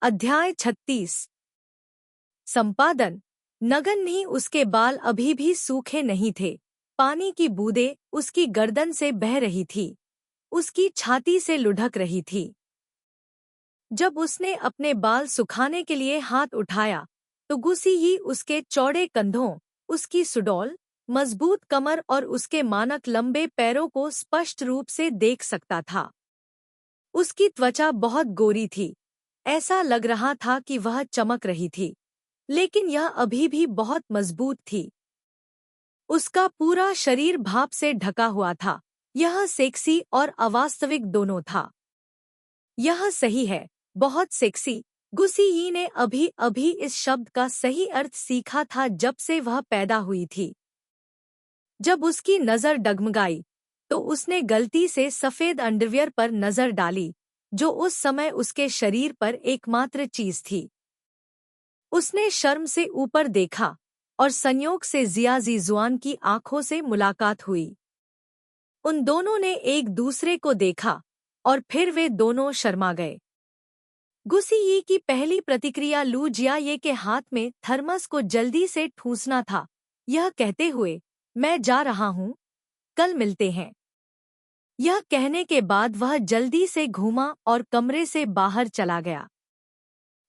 अध्याय 36। संपादन। नगन्ही उसके बाल अभी भी सूखे नहीं थे। पानी की बूंदें उसकी गर्दन से बह रही थी, उसकी छाती से लुढ़क रही थी। जब उसने अपने बाल सुखाने के लिए हाथ उठाया तो गुस्सी ही उसके चौड़े कंधों, उसकी सुडौल मजबूत कमर और उसके मानक लंबे पैरों को स्पष्ट रूप से देख सकता था। उसकी त्वचा बहुत गोरी थी, ऐसा लग रहा था कि वह चमक रही थी, लेकिन यह अभी भी बहुत मजबूत थी। उसका पूरा शरीर भाप से ढका हुआ था। यह सेक्सी और अवास्तविक दोनों था। यह सही है, बहुत सेक्सी। गुस्सी ही ने अभी अभी इस शब्द का सही अर्थ सीखा था जब से वह पैदा हुई थी। जब उसकी नज़र डगमगाई तो उसने गलती से सफ़ेद अंडरवियर पर नज़र डाली, जो उस समय उसके शरीर पर एकमात्र चीज थी। उसने शर्म से ऊपर देखा और संयोग से जिया ज़िजुआन की आंखों से मुलाकात हुई। उन दोनों ने एक दूसरे को देखा और फिर वे दोनों शर्मा गए। गुस्सी यी की पहली प्रतिक्रिया लू जियाये के हाथ में थर्मस को जल्दी से ठूंसना था, यह कहते हुए, मैं जा रहा हूँ, कल मिलते हैं। यह कहने के बाद वह जल्दी से घूमा और कमरे से बाहर चला गया।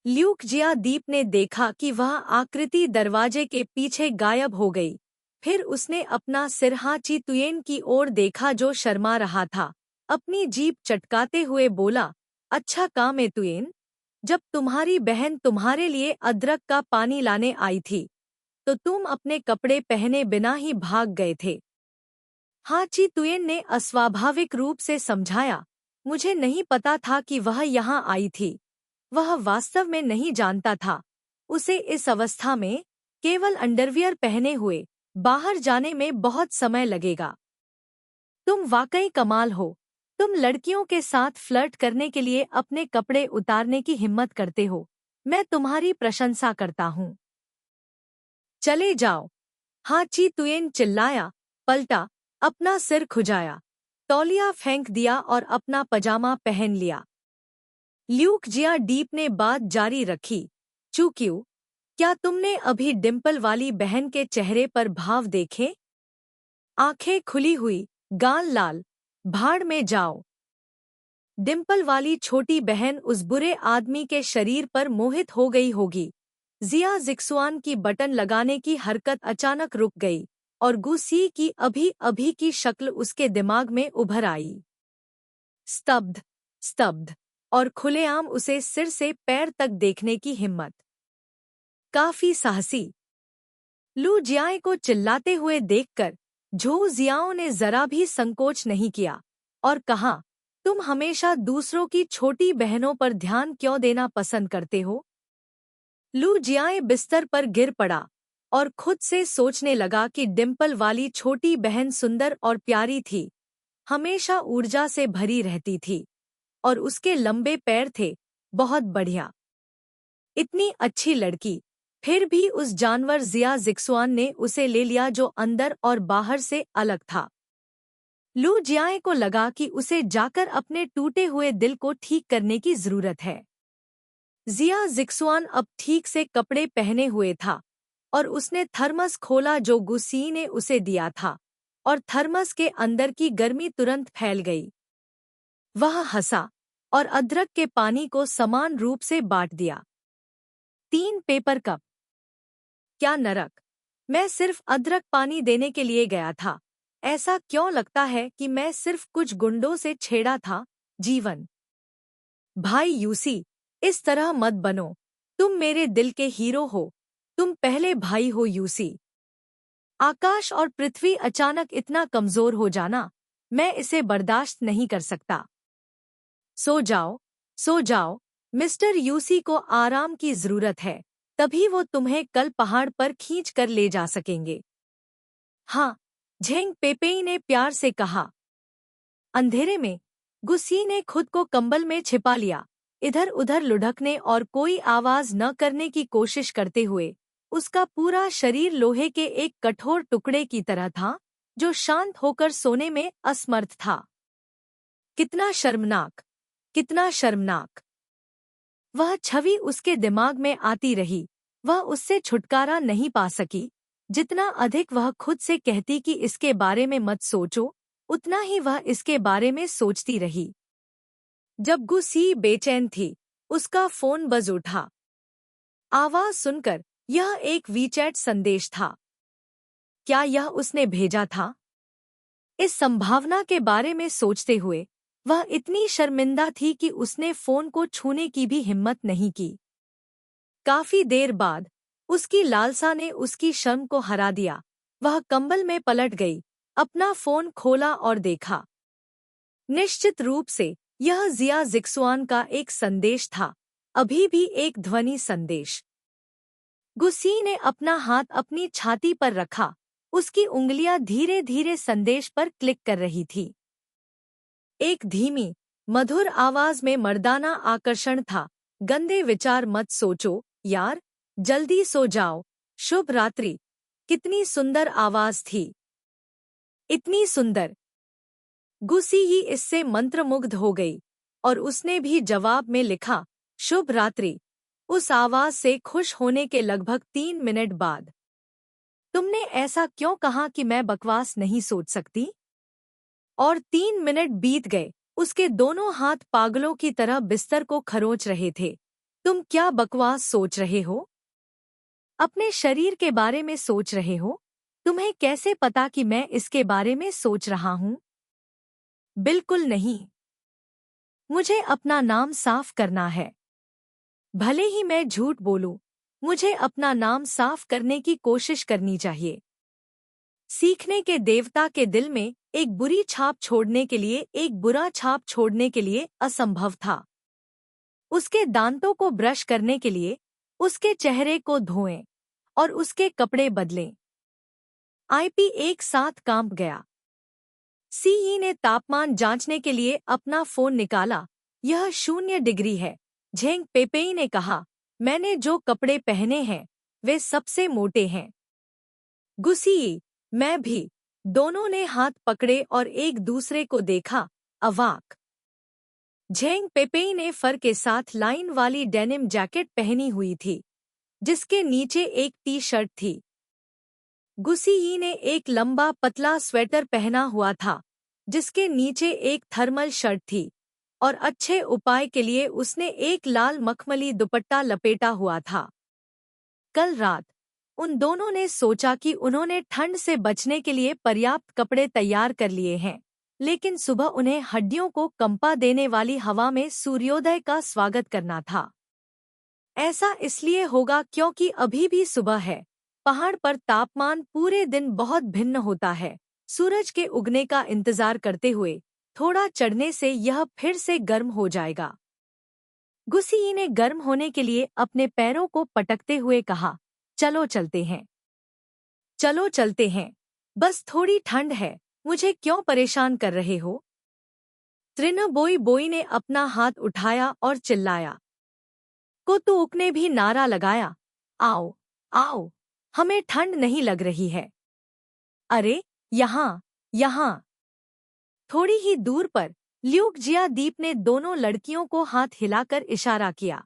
ल्यूक जिया दीप ने देखा कि वह आकृति दरवाजे के पीछे गायब हो गई। फिर उसने अपना सिर हाची तुयेन की ओर देखा जो शर्मा रहा था। अपनी जीभ चटकाते हुए बोला, अच्छा काम है तुयेन। जब तुम्हारी बहन तुम्हारे लिए अदरक का पानी लाने आई थी तो तुम अपने कपड़े पहने बिना ही भाग गए थे। हाची तुयेन ने अस्वाभाविक रूप से समझाया, मुझे नहीं पता था कि वह यहाँ आई थी। वह वास्तव में नहीं जानता था। उसे इस अवस्था में केवल अंडरवियर पहने हुए बाहर जाने में बहुत समय लगेगा। तुम वाकई कमाल हो। तुम लड़कियों के साथ फ्लर्ट करने के लिए अपने कपड़े उतारने की हिम्मत करते हो। मैं तुम्हारी प्रशंसा करता हूँ। चले जाओ। हाची तुयेन चिल्लाया, पलटा, अपना सिर खुजाया, तौलिया फेंक दिया और अपना पजामा पहन लिया। ल्यूक जिया डीप ने बात जारी रखी, चूक्यू, क्या तुमने अभी डिम्पल वाली बहन के चेहरे पर भाव देखे? आंखें खुली हुई, गाल लाल, भाड़ में जाओ। डिम्पल वाली छोटी बहन उस बुरे आदमी के शरीर पर मोहित हो गई होगी। जिया ज़िक्सुआन की बटन लगाने की हरकत अचानक रुक गई और गुस्सी की अभी अभी की शक्ल उसके दिमाग में उभर आई। स्तब्ध, स्तब्ध, और खुलेआम उसे सिर से पैर तक देखने की हिम्मत। काफी साहसी। लू जियाए को चिल्लाते हुए देखकर झू जियाओ ने जरा भी संकोच नहीं किया और कहा, तुम हमेशा दूसरों की छोटी बहनों पर ध्यान क्यों देना पसंद करते हो? लू जियाए बिस्तर पर गिर पड़ा और खुद से सोचने लगा कि डिम्पल वाली छोटी बहन सुंदर और प्यारी थी, हमेशा ऊर्जा से भरी रहती थी और उसके लंबे पैर थे, बहुत बढ़िया। इतनी अच्छी लड़की, फिर भी उस जानवर जिया ज़िक्सुआन ने उसे ले लिया जो अंदर और बाहर से अलग था। लू जियाए को लगा कि उसे जाकर अपने टूटे हुए दिल को ठीक करने की जरूरत है। जिया ज़िक्सुआन अब ठीक से कपड़े पहने हुए था और उसने थर्मस खोला जो गुस्सी ने उसे दिया था और थर्मस के अंदर की गर्मी तुरंत फैल गई। वह हंसा और अदरक के पानी को समान रूप से बांट दिया। 3 पेपर कप। क्या नरक! मैं सिर्फ अदरक पानी देने के लिए गया था। ऐसा क्यों लगता है कि मैं सिर्फ कुछ गुंडों से छेड़ा था? जीवन। भाई यूसी, इस तरह मत बनो। तुम मेरे दिल के हीरो हो। तुम पहले भाई हो यूसी। आकाश और पृथ्वी अचानक इतना कमजोर हो जाना, मैं इसे बर्दाश्त नहीं कर सकता। सो जाओ, सो जाओ। मिस्टर यूसी को आराम की जरूरत है, तभी वो तुम्हें कल पहाड़ पर खींच कर ले जा सकेंगे। हाँ, झेंग पेपेई ने प्यार से कहा। अंधेरे में गुस्सी ने खुद को कंबल में छिपा लिया, इधर उधर लुढ़कने और कोई आवाज न करने की कोशिश करते हुए। उसका पूरा शरीर लोहे के एक कठोर टुकड़े की तरह था जो शांत होकर सोने में असमर्थ था। कितना शर्मनाक! कितना शर्मनाक! वह छवि उसके दिमाग में आती रही। वह उससे छुटकारा नहीं पा सकी। जितना अधिक वह खुद से कहती कि इसके बारे में मत सोचो, उतना ही वह इसके बारे में सोचती रही। जब गुसी बेचैन थी, उसका फोन बज उठा। आवाज सुनकर यह एक वीचैट संदेश था। क्या यह उसने भेजा था? इस संभावना के बारे में सोचते हुए वह इतनी शर्मिंदा थी कि उसने फोन को छूने की भी हिम्मत नहीं की। काफी देर बाद उसकी लालसा ने उसकी शर्म को हरा दिया। वह कंबल में पलट गई, अपना फोन खोला और देखा। निश्चित रूप से यह जिया जिक्सुआन का एक संदेश था, अभी भी एक ध्वनि संदेश। गुसी ने अपना हाथ अपनी छाती पर रखा। उसकी उंगलियां धीरे धीरे संदेश पर क्लिक कर रही थी। एक धीमी, मधुर आवाज में मर्दाना आकर्षण था। गंदे विचार मत सोचो यार, जल्दी सो जाओ, शुभ रात्रि। कितनी सुंदर आवाज थी, इतनी सुंदर। गुसी ही इससे मंत्रमुग्ध हो गई और उसने भी जवाब में लिखा, शुभ रात्रि, उस आवाज से खुश होने के लगभग 3 मिनट बाद। तुमने ऐसा क्यों कहा कि मैं बकवास नहीं सोच सकती? और 3 मिनट बीत गए। उसके दोनों हाथ पागलों की तरह बिस्तर को खरोंच रहे थे। तुम क्या बकवास सोच रहे हो? अपने शरीर के बारे में सोच रहे हो? तुम्हें कैसे पता कि मैं इसके बारे में सोच रहा हूं? बिल्कुल नहीं। मुझे अपना नाम साफ करना है। भले ही मैं झूठ बोलूं, मुझे अपना नाम साफ करने की कोशिश करनी चाहिए। सीखने के देवता के दिल में एक बुरी छाप छोड़ने के लिए एक बुरा छाप छोड़ने के लिए असंभव था। उसके दांतों को ब्रश करने के लिए उसके चेहरे को धोएं और उसके कपड़े बदलें। आईपी एक साथ कांप गया। सीई ने तापमान जांचने के लिए अपना फोन निकाला। यह 0 डिग्री है। झेंग पेपेई ने कहा, मैंने जो कपड़े पहने हैं वे सबसे मोटे हैं। गुसी, मैं भी। दोनों ने हाथ पकड़े और एक दूसरे को देखा, अवाक। झेंग पेपेई ने फर के साथ लाइन वाली डेनिम जैकेट पहनी हुई थी, जिसके नीचे एक टी शर्ट थी। गुसी ने एक लंबा पतला स्वेटर पहना हुआ था, जिसके नीचे एक थर्मल शर्ट थी, और अच्छे उपाय के लिए उसने एक लाल मखमली दुपट्टा लपेटा हुआ था। कल रात उन दोनों ने सोचा कि उन्होंने ठंड से बचने के लिए पर्याप्त कपड़े तैयार कर लिए हैं, लेकिन सुबह उन्हें हड्डियों को कंपा देने वाली हवा में सूर्योदय का स्वागत करना था। ऐसा इसलिए होगा क्योंकि अभी भी सुबह है। पहाड़ पर तापमान पूरे दिन बहुत भिन्न होता है। सूरज के उगने का इंतजार करते हुए थोड़ा चढ़ने से यह फिर से गर्म हो जाएगा। गुसी ने गर्म होने के लिए अपने पैरों को पटकते हुए कहा, चलो चलते हैं। चलो चलते हैं। बस थोड़ी ठंड है, मुझे क्यों परेशान कर रहे हो? त्रिनबोई बोई ने अपना हाथ उठाया और चिल्लाया। कोतुक ने भी नारा लगाया, आओ, आओ, हमें ठंड नहीं लग रही है। अरे, यहाँ, यहाँ। थोड़ी ही दूर पर ल्यूक जिया दीप ने दोनों लड़कियों को हाथ हिलाकर इशारा किया।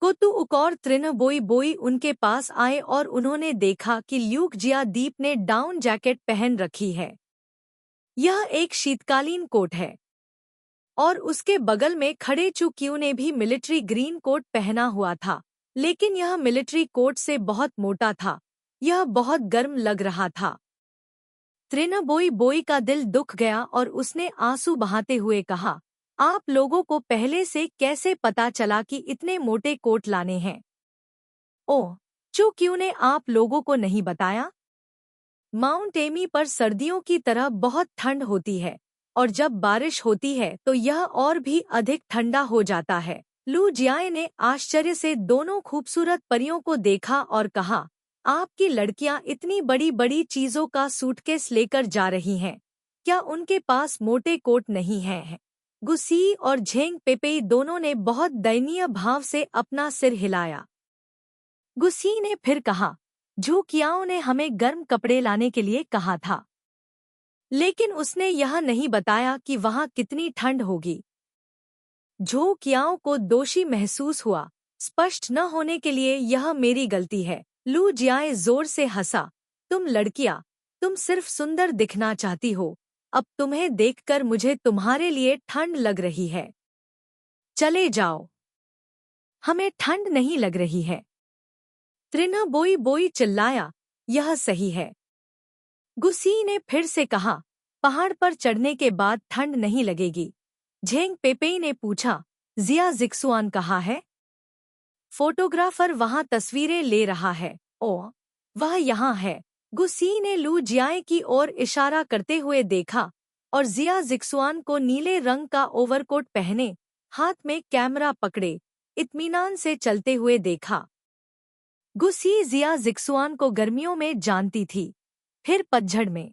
कोतुक और त्रिनबोई बोई उनके पास आए और उन्होंने देखा कि ल्यूक जिया दीप ने डाउन जैकेट पहन रखी है। यह एक शीतकालीन कोट है। और उसके बगल में खड़े चुक्यू ने भी मिलिट्री ग्रीन कोट पहना हुआ था, लेकिन यह मिलिट्री कोट से बहुत मोटा था। यह बहुत गर्म लग रहा था। त्रिनबोई बोई का दिल दुख गया और उसने आंसू बहाते हुए कहा, आप लोगों को पहले से कैसे पता चला कि इतने मोटे कोट लाने हैं? ओह, चुक्यू ने आप लोगों को नहीं बताया? माउंट एमी पर सर्दियों की तरह बहुत ठंड होती है, और जब बारिश होती है तो यह और भी अधिक ठंडा हो जाता है। लू जियाए ने आश्चर्य से दोनों खूबसूरत परियों को देखा और कहा, आपकी लड़कियां इतनी बड़ी बड़ी चीजों का सूटकेस लेकर जा रही हैं। क्या उनके पास मोटे कोट नहीं हैं? गुसी और झेंग पेपेई दोनों ने बहुत दयनीय भाव से अपना सिर हिलाया। गुसी ने फिर कहा, झुकियाओं ने हमें गर्म कपड़े लाने के लिए कहा था, लेकिन उसने यह नहीं बताया कि वहां कितनी ठंड होगी। झोंकियाओं को दोषी महसूस हुआ। स्पष्ट न होने के लिए यह मेरी गलती है। लू जियाए जोर से हंसा। तुम लड़कियां, तुम सिर्फ सुंदर दिखना चाहती हो। अब तुम्हें देखकर मुझे तुम्हारे लिए ठंड लग रही है। चले जाओ। हमें ठंड नहीं लग रही है। त्रिना बोई बोई चिल्लाया। यह सही है। गुसी ने फिर से कहा, पहाड़ पर चढ़ने के बाद ठंड नहीं लगेगी। झेंग पेपेई ने पूछा, जिया जिक्सुआन कहाँ है? फोटोग्राफर वहां तस्वीरें ले रहा है। ओ, वह यहाँ है। गुसी ने लू जियाए की ओर इशारा करते हुए देखा और जिया जिक्सुआन को नीले रंग का ओवरकोट पहने, हाथ में कैमरा पकड़े, इत्मीनान से चलते हुए देखा। गुसी जिया जिक्सुआन को गर्मियों में जानती थी, फिर पतझड़ में।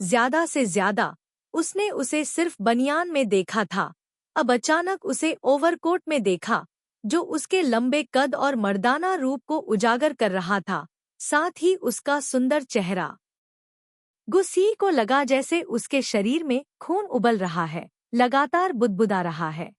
ज्यादा से ज्यादा उसने उसे सिर्फ बनियान में देखा था। अब अचानक उसे ओवरकोट में देखा, जो उसके लंबे कद और मर्दाना रूप को उजागर कर रहा था, साथ ही उसका सुंदर चेहरा। गुसी को लगा जैसे उसके शरीर में खून उबल रहा है, लगातार बुदबुदा रहा है।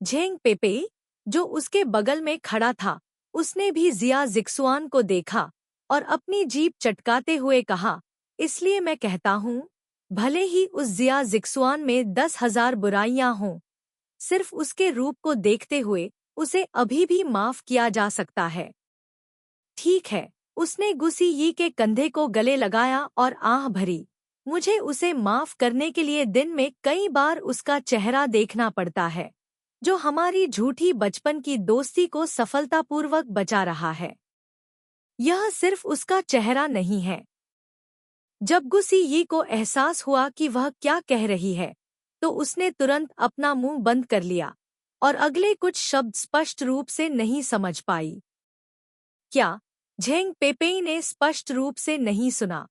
झेंग पेपेई, जो उसके बगल में खड़ा था, उसने भी जिया जिक्सुआन को देखा और अपनी जीभ चटकाते हुए कहा, इसलिए मैं कहता हूँ, भले ही उस जिया जिक्सुआन में 10,000 बुराइयां हों, सिर्फ उसके रूप को देखते हुए उसे अभी भी माफ किया जा सकता है। ठीक है, उसने गुसी यी के कंधे को गले लगाया और आह भरी। मुझे उसे माफ करने के लिए दिन में कई बार उसका चेहरा देखना पड़ता है, जो हमारी झूठी बचपन की दोस्ती को सफलतापूर्वक बचा रहा है। यह सिर्फ उसका चेहरा नहीं है। जब गुसी यी को एहसास हुआ कि वह क्या कह रही है, तो उसने तुरंत अपना मुंह बंद कर लिया और अगले कुछ शब्द स्पष्ट रूप से नहीं समझ पाई। क्या? झेंग पेपेई ने स्पष्ट रूप से नहीं सुना।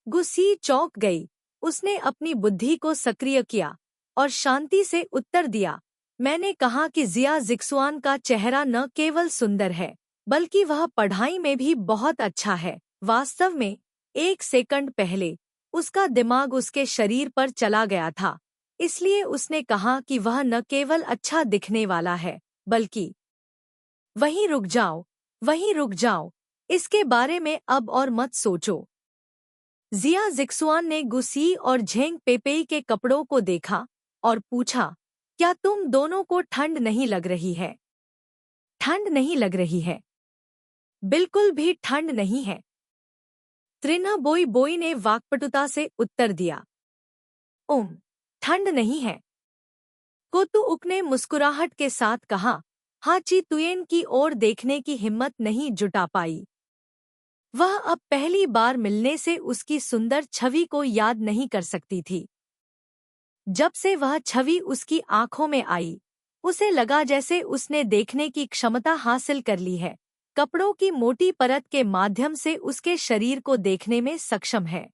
गुसी चौंक गई। उसने अपनी बुद्धि को सक्रिय किया और शांति से उत्तर दिया, मैंने कहा कि जिया जिक्सुआन का चेहरा न केवल सुंदर है, बल्कि वह पढ़ाई में भी बहुत अच्छा है। वास्तव में, 1 सेकंड पहले उसका दिमाग उसके शरीर पर चला गया था, इसलिए उसने कहा कि वह न केवल अच्छा दिखने वाला है, बल्कि वहीं रुक जाओ, वहीं रुक जाओ, इसके बारे में अब और मत सोचो। जिया जिक्सुआन ने गुसी और झेंग पेपेई के कपड़ों को देखा और पूछा, क्या तुम दोनों को ठंड नहीं लग रही है? ठंड नहीं लग रही है। बिल्कुल भी ठंड नहीं है। त्रिना बोई बोई ने वाक्पटुता से उत्तर दिया। ठंड नहीं है। कोतुउक ने मुस्कुराहट के साथ कहा। हाची तुयेन की ओर देखने की हिम्मत नहीं जुटा पाई। वह अब पहली बार मिलने से उसकी सुंदर छवि को याद नहीं कर सकती थी। जब से वह छवि उसकी आंखों में आई, उसे लगा जैसे उसने देखने की क्षमता हासिल कर ली है, कपड़ों की मोटी परत के माध्यम से उसके शरीर को देखने में सक्षम है।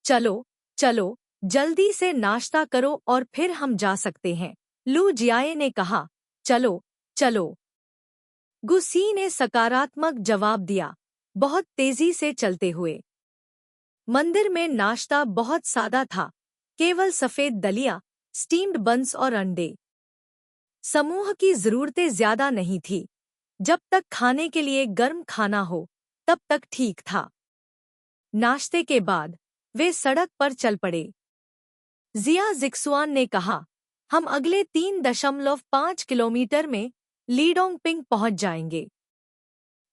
चलो, चलो, जल्दी से नाश्ता करो और फिर हम जा सकते हैं, लू जियाए ने कहा। चलो, चलो। गुसी ने सकारात्मक जवाब दिया, बहुत तेजी से चलते हुए। मंदिर में नाश्ता बहुत सादा था, केवल सफेद दलिया, स्टीम्ड बंस और अंडे। समूह की जरूरतें ज्यादा नहीं थी। जब तक खाने के लिए गर्म खाना हो, तब तक ठीक था। नाश्ते के बाद वे सड़क पर चल पड़े। जिया जिक्सुआन ने कहा, हम अगले 3.5 किलोमीटर में लीडोंगपिंग पहुंच जाएंगे।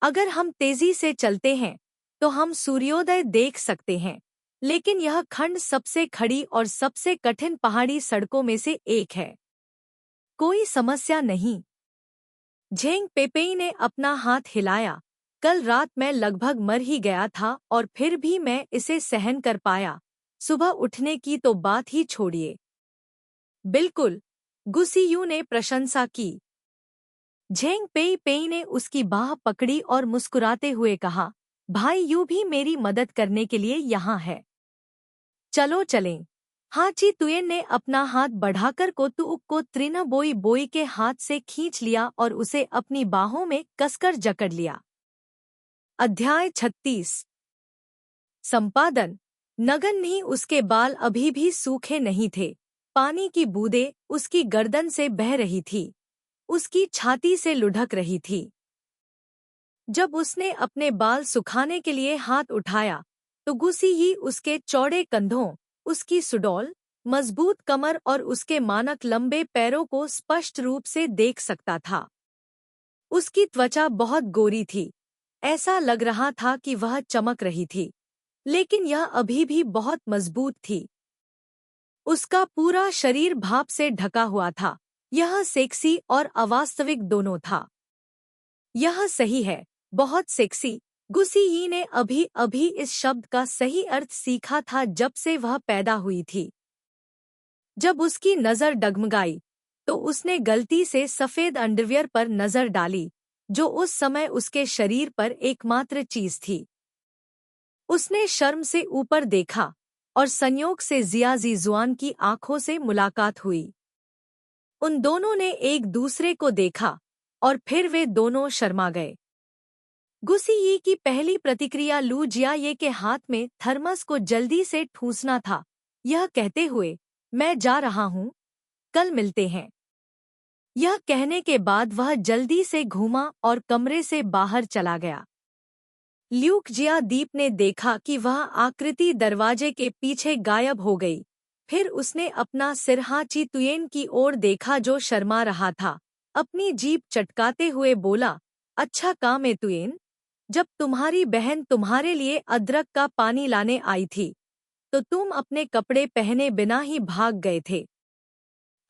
अगर हम तेजी से चलते हैं, तो हम सूर्योदय देख सकते हैं, लेकिन यह खंड सबसे खड़ी और सबसे कठिन पहाड़ी सड़कों में से एक है। कोई समस्या नहीं। झेंग पेपेई ने अपना हाथ हिलाया। कल रात मैं लगभग मर ही गया था और फिर भी मैं इसे सहन कर पाया। सुबह उठने की तो बात ही छोड़िए। बिल्कुल, गुसीयू ने प्रशंसा की। झेंग पेई पेई ने उसकी बाह पकड़ी और मुस्कुराते हुए कहा, भाई यू भी मेरी मदद करने के लिए यहाँ है। चलो चलें। हाची तुयेन ने अपना हाथ बढ़ाकर कोतुउक को त्रिना बोई बोई के हाथ से खींच लिया और उसे अपनी बाहों में कसकर जकड़ लिया। अध्याय 36। संपादन। नगन नहीं, उसके बाल अभी भी सूखे नहीं थे। पानी की बूंदें उसकी गर्दन से बह रही थी, उसकी छाती से लुढ़क रही थी। जब उसने अपने बाल सुखाने के लिए हाथ उठाया, तो गुसी ही उसके चौड़े कंधों, उसकी सुडौल, मजबूत कमर और उसके मानक लंबे पैरों को स्पष्ट रूप से देख सकता था। उसकी त्वचा बहुत गोरी थी, ऐसा लग रहा था कि वह चमक रही थी, लेकिन यह अभी भी बहुत मजबूत थी। उसका पूरा शरीर भाप से ढका हुआ था। यह सेक्सी और अवास्तविक दोनों था। यह सही है, बहुत सेक्सी। गुसी ही ने अभी अभी इस शब्द का सही अर्थ सीखा था जब से वह पैदा हुई थी। जब उसकी नज़र डगमगाई, तो उसने गलती से सफ़ेद अंडरवियर पर नज़र डाली, जो उस समय उसके शरीर पर एकमात्र चीज़ थी। उसने शर्म से ऊपर देखा, और संयोग से जिया ज़िजुआन की आंखों से मुलाकात हुई। उन दोनों ने एक दूसरे को देखा, और फिर वे दोनों शर्मा गए। गुसी यी की पहली प्रतिक्रिया लू जियाये के हाथ में थर्मस को जल्दी से ठूंसना था, यह कहते हुए, मैं जा रहा हूँ, कल मिलते हैं। यह कहने के बाद वह जल्दी से घूमा और कमरे से बाहर चला गया। ल्यूक जिया दीप ने देखा कि वह आकृति दरवाजे के पीछे गायब हो गई। फिर उसने अपना सिर हाची तुयेन की ओर देखा जो शर्मा रहा था। अपनी जीभ चटकाते हुए बोला, अच्छा काम है तुयेन। जब तुम्हारी बहन तुम्हारे लिए अदरक का पानी लाने आई थी, तो तुम अपने कपड़े पहने बिना ही भाग गए थे।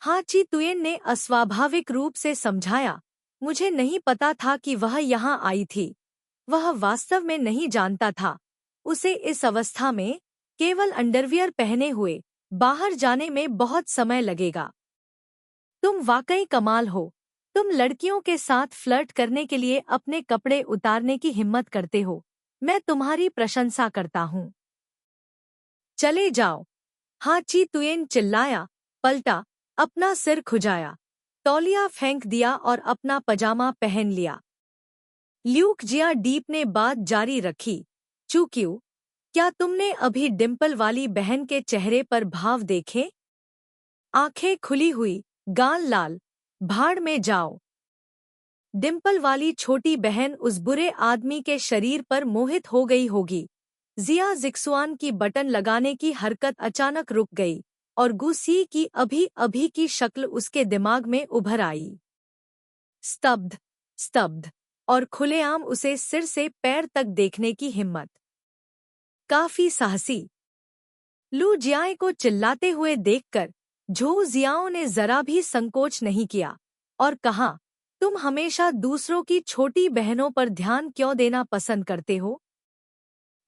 हाची तुयेन ने अस्वाभाविक रूप से समझाया, मुझे नहीं पता था कि वह यहाँ आई थी। वह वास्तव में नहीं जानता था। उसे इस अवस्था में केवल अंडरवियर पहने हुए बाहर जाने में बहुत समय लगेगा। तुम वाकई कमाल हो। तुम लड़कियों के साथ फ्लर्ट करने के लिए अपने कपड़े उतारने की हिम्मत करते हो। मैं तुम्हारी प्रशंसा करता हूँ। चले जाओ। हाची तुयेन चिल्लाया, पलटा, अपना सिर खुजाया, तौलिया फेंक दिया और अपना पजामा पहन लिया। ल्यूक जिया डीप ने बात जारी रखी, चूक्यू, क्या तुमने अभी डिम्पल वाली बहन के चेहरे पर भाव देखे? आंखें खुली हुई, गाल लाल, भाड़ में जाओ। डिम्पल वाली छोटी बहन उस बुरे आदमी के शरीर पर मोहित हो गई होगी। जिया जिक्सुआन की बटन लगाने की हरकत अचानक रुक गई, और गुसी की अभी अभी की शक्ल उसके दिमाग में उभर आई। स्तब्ध, स्तब्ध, और खुलेआम उसे सिर से पैर तक देखने की हिम्मत। काफी साहसी। लू जियाए को चिल्लाते हुए देखकर झू जियाओ ने जरा भी संकोच नहीं किया, और कहा, तुम हमेशा दूसरों की छोटी बहनों पर ध्यान क्यों देना पसंद करते हो?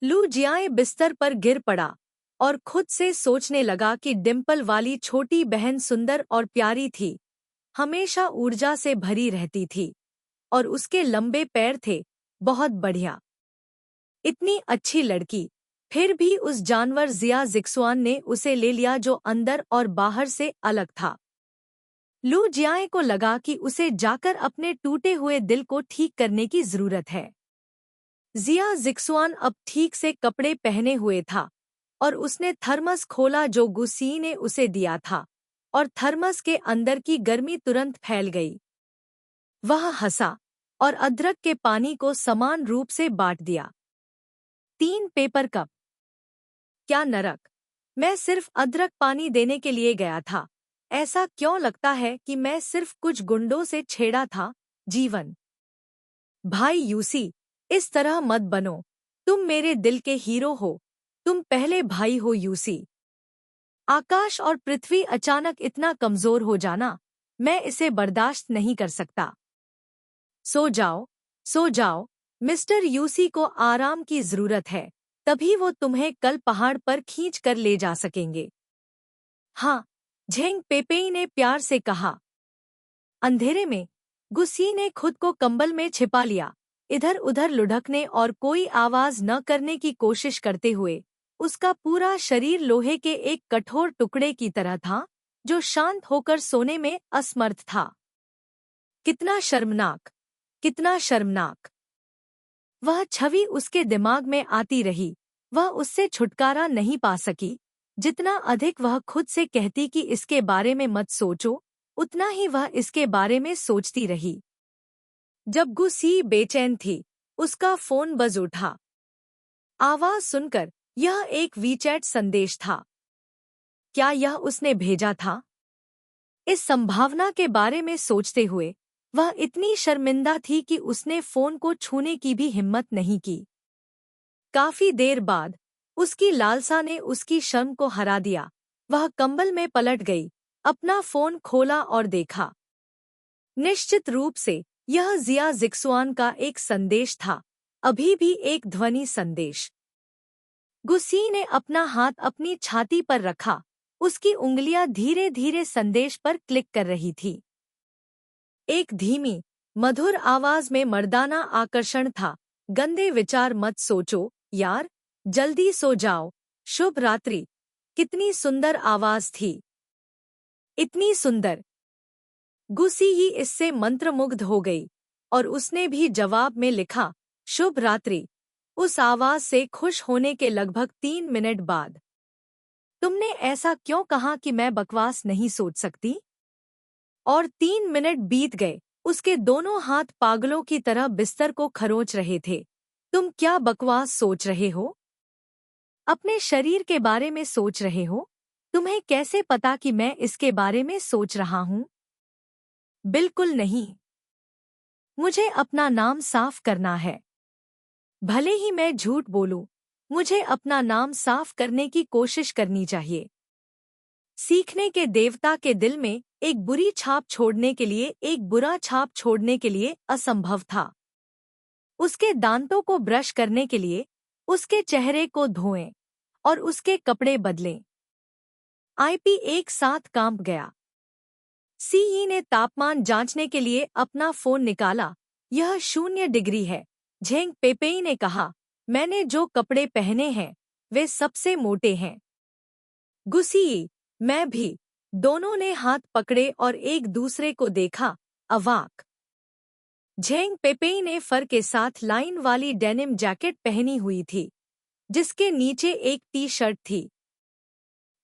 लू जियाए बिस्तर पर गिर पड़ा, और खुद से सोचने लगा कि डिम्पल वाली छोटी बहन सुंदर और प्यारी थी, हमेशा ऊर्जा से भरी रहती थी, और उसके लंबे पैर थे, बहुत बढ़िया। इतनी अच्छी लड़की, फिर भी उस जानवर जिया जिक्सुआन ने उसे ले लिया जो अंदर और बाहर से अलग था। लू जियाए को लगा कि उसे जाकर अपने टूटे हुए दिल को ठीक करने की जरूरत है। जिया जिक्सुआन अब ठीक से कपड़े पहने हुए था, और उसने थर्मस खोला जो गुसी ने उसे दिया था, और थर्मस के अंदर की गर्मी तुरंत फैल गई। वह हंसा, और अदरक के पानी को समान रूप से बांट दिया। 3 पेपर कप। क्या नरक! मैं सिर्फ अदरक पानी देने के लिए गया था। ऐसा क्यों लगता है कि मैं सिर्फ कुछ गुंडों से छेड़ा था? जीवन। भाई यूसी, इस तरह मत बनो। तुम मेरे दिल के हीरो हो। तुम पहले भाई हो यूसी। आकाश और पृथ्वी अचानक इतना कमजोर हो जाना, मैं इसे बर्दाश्त नहीं कर सकता। सो जाओ, सो जाओ। मिस्टर यूसी को आराम की जरूरत है, तभी वो तुम्हें कल पहाड़ पर खींच कर ले जा सकेंगे। हाँ, झेंग पेपेई ने प्यार से कहा। अंधेरे में गुसी ने खुद को कंबल में छिपा लिया, इधर उधर लुढ़कने और कोई आवाज न करने की कोशिश करते हुए। उसका पूरा शरीर लोहे के एक कठोर टुकड़े की तरह था, जो शांत होकर सोने में असमर्थ था। कितना शर्मनाक, कितना शर्मनाक! वह छवि उसके दिमाग में आती रही, वह उससे छुटकारा नहीं पा सकी। जितना अधिक वह खुद से कहती कि इसके बारे में मत सोचो, उतना ही वह इसके बारे में सोचती रही। जब गुसी बेचैन थी, उसका फोन बज उठा। आवाज सुनकर यह एक वीचैट संदेश था। क्या यह उसने भेजा था? इस संभावना के बारे में सोचते हुए वह इतनी शर्मिंदा थी कि उसने फोन को छूने की भी हिम्मत नहीं की। काफी देर बाद उसकी लालसा ने उसकी शर्म को हरा दिया। वह कंबल में पलट गई, अपना फोन खोला और देखा। निश्चित रूप से यह जिया जिक्सुआन का एक संदेश था, अभी भी एक ध्वनि संदेश। गुसी ने अपना हाथ अपनी छाती पर रखा, उसकी उंगलियां धीरे धीरे संदेश पर क्लिक कर रही थी। एक धीमी, मधुर आवाज में मर्दाना आकर्षण था। गंदे विचार मत सोचो यार, जल्दी सो जाओ, शुभ रात्रि। कितनी सुंदर आवाज थी, इतनी सुंदर। गुसी ही इससे मंत्रमुग्ध हो गई और उसने भी जवाब में लिखा, शुभ रात्रि, उस आवाज से खुश होने के लगभग 3 मिनट बाद। तुमने ऐसा क्यों कहा कि मैं बकवास नहीं सोच सकती? और 3 मिनट बीत गए। उसके दोनों हाथ पागलों की तरह बिस्तर को खरोंच रहे थे। तुम क्या बकवास सोच रहे हो? अपने शरीर के बारे में सोच रहे हो? तुम्हें कैसे पता कि मैं इसके बारे में सोच रहा हूं? बिल्कुल नहीं। मुझे अपना नाम साफ करना है। भले ही मैं झूठ बोलूं, मुझे अपना नाम साफ करने की कोशिश करनी चाहिए। सीखने के देवता के दिल में एक बुरी छाप छोड़ने के लिए एक बुरा छाप छोड़ने के लिए असंभव था। उसके दांतों को ब्रश करने के लिए उसके चेहरे को धोएं और उसके कपड़े बदलें। आईपी एक साथ कांप गया। सीई ने तापमान जांचने के लिए अपना फोन निकाला। यह 0 डिग्री है। झेंग पेपेई ने कहा, मैंने जो कपड़े पहने हैं वे सबसे मोटे हैं। गुसी, मैं भी। दोनों ने हाथ पकड़े और एक दूसरे को देखा, अवाक। झेंग पेपेई ने फर के साथ लाइन वाली डेनिम जैकेट पहनी हुई थी, जिसके नीचे एक टी शर्ट थी।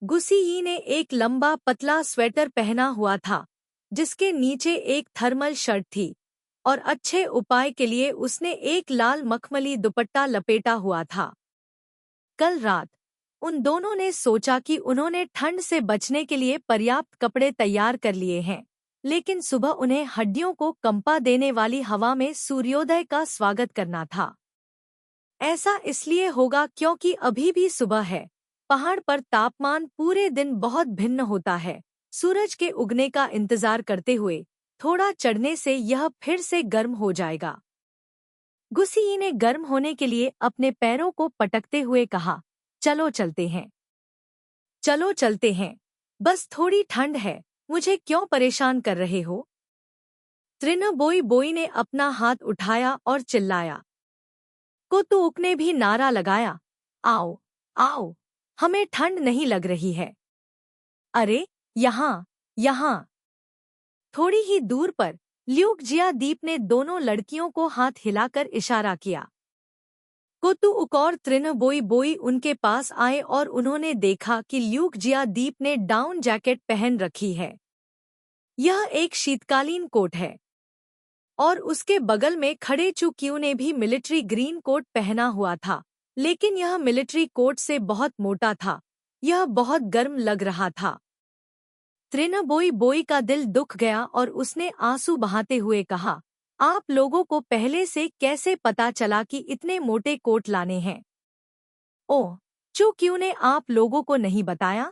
गुसी ने एक लंबा पतला स्वेटर पहना हुआ था, जिसके नीचे एक थर्मल शर्ट थी, और अच्छे उपाय के लिए उसने एक लाल मखमली दुपट्टा लपेटा हुआ था। कल रात उन दोनों ने सोचा कि उन्होंने ठंड से बचने के लिए पर्याप्त कपड़े तैयार कर लिए हैं, लेकिन सुबह उन्हें हड्डियों को कंपा देने वाली हवा में सूर्योदय का स्वागत करना था। ऐसा इसलिए होगा क्योंकि अभी भी सुबह है। पहाड़ पर तापमान पूरे दिन बहुत भिन्न होता है। सूरज के उगने का इंतजार करते हुए थोड़ा चढ़ने से यह फिर से गर्म हो जाएगा। गुसी ने गर्म होने के लिए अपने पैरों को पटकते हुए कहा, चलो चलते हैं। चलो चलते हैं, बस थोड़ी ठंड है, मुझे क्यों परेशान कर रहे हो? त्रिनबोई बोई ने अपना हाथ उठाया और चिल्लाया। कोतुक ने भी नारा लगाया, आओ, आओ, हमें ठंड नहीं लग रही है। अरे, यहाँ, यहाँ। थोड़ी ही दूर पर ल्यूक जिया दीप ने दोनों लड़कियों को हाथ हिलाकर इशारा किया। कोतुक और त्रिनबोई बोई उनके पास आए और उन्होंने देखा कि ल्यूक जिया दीप ने डाउन जैकेट पहन रखी है। यह एक शीतकालीन कोट है। और उसके बगल में खड़े चुक्यू ने भी मिलिट्री ग्रीन कोट पहना हुआ था, लेकिन यह मिलिट्री कोट से बहुत मोटा था। यह बहुत गर्म लग रहा था। त्रिनबोई बोई का दिल दुख गया और उसने आंसू बहाते हुए कहा, आप लोगों को पहले से कैसे पता चला कि इतने मोटे कोट लाने हैं? ओह, चुक्यू ने आप लोगों को नहीं बताया?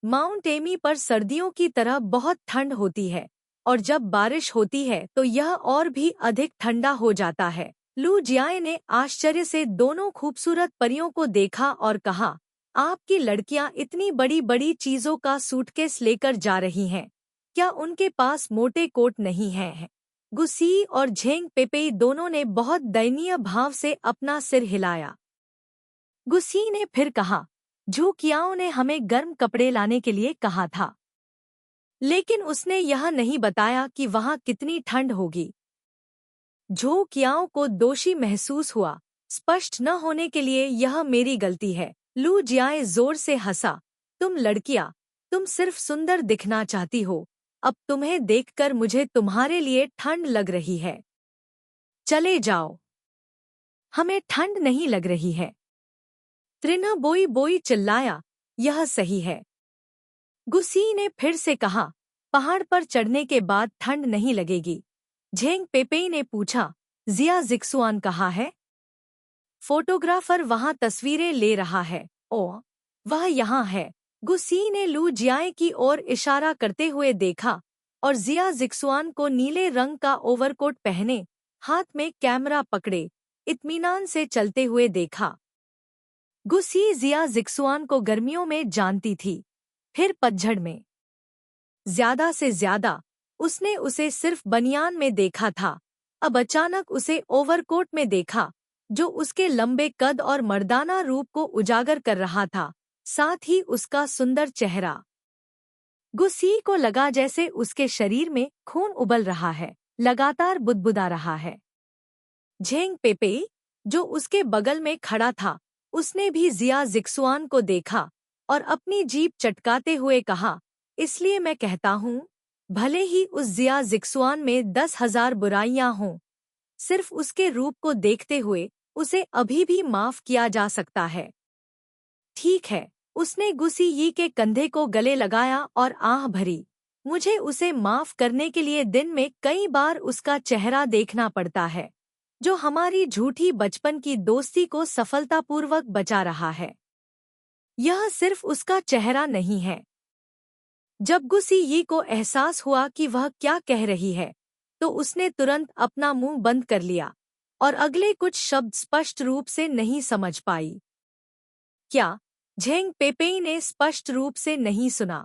माउंट एमी पर सर्दियों की तरह बहुत ठंड होती है, और जब बारिश होती है तो यह और भी अधिक ठंडा हो जाता है। लू जियाए ने आश्चर्य से दोनों खूबसूरत परियों को देखा और कहा, आपकी लड़कियां इतनी बड़ी बड़ी चीजों का सूटकेस लेकर जा रही हैं। क्या उनके पास मोटे कोट नहीं हैं? गुसी और झेंग पेपेई दोनों ने बहुत दयनीय भाव से अपना सिर हिलाया। गुसी ने फिर कहा, झुकियाओं ने हमें गर्म कपड़े लाने के लिए कहा था, लेकिन उसने यह नहीं बताया कि वहां कितनी ठंड होगी। झुकियाओं को दोषी महसूस हुआ। स्पष्ट न होने के लिए यह मेरी गलती है, लू जियाए जोर से हंसा। तुम लड़कियां, तुम सिर्फ सुंदर दिखना चाहती हो। अब तुम्हें देखकर मुझे तुम्हारे लिए ठंड लग रही है। चले जाओ। हमें ठंड नहीं लग रही है। त्रिन्ह बोई बोई चिल्लाया। यह सही है। गुसी ने फिर से कहा, पहाड़ पर चढ़ने के बाद ठंड नहीं लगेगी। झेंग पेपेई ने पूछा, जिया जिक्सुआन कहाँ है? फोटोग्राफर वहां तस्वीरें ले रहा है। ओ, वह यहाँ है। गुसी ने लू जियाए की ओर इशारा करते हुए देखा और जिया जिक्सुआन को नीले रंग का ओवरकोट पहने, हाथ में कैमरा पकड़े, इत्मीनान से चलते हुए देखा। गुसी जिया जिक्सुआन को गर्मियों में जानती थी, फिर पतझड़ में। ज्यादा से ज्यादा उसने उसे सिर्फ बनियान में देखा था। अब अचानक उसे ओवरकोट में देखा, जो उसके लंबे कद और मर्दाना रूप को उजागर कर रहा था, साथ ही उसका सुंदर चेहरा। गुसी को लगा जैसे उसके शरीर में खून उबल रहा है, लगातार बुदबुदा रहा है। झेंग पेपेई, जो उसके बगल में खड़ा था, उसने भी जिया जिक्सुआन को देखा और अपनी जीभ चटकाते हुए कहा, इसलिए मैं कहता हूँ, भले ही उस जिया जिक्सुआन में 10,000 बुराइयां हों, सिर्फ उसके रूप को देखते हुए उसे अभी भी माफ किया जा सकता है। ठीक है, उसने गुसी यी के कंधे को गले लगाया और आह भरी। मुझे उसे माफ करने के लिए दिन में कई बार उसका चेहरा देखना पड़ता है, जो हमारी झूठी बचपन की दोस्ती को सफलतापूर्वक बचा रहा है। यह सिर्फ उसका चेहरा नहीं है। जब गुसी यी को एहसास हुआ कि वह क्या कह रही है, तो उसने तुरंत अपना मुंह बंद कर लिया और अगले कुछ शब्द स्पष्ट रूप से नहीं समझ पाई। क्या? झेंग पेपेई ने स्पष्ट रूप से नहीं सुना।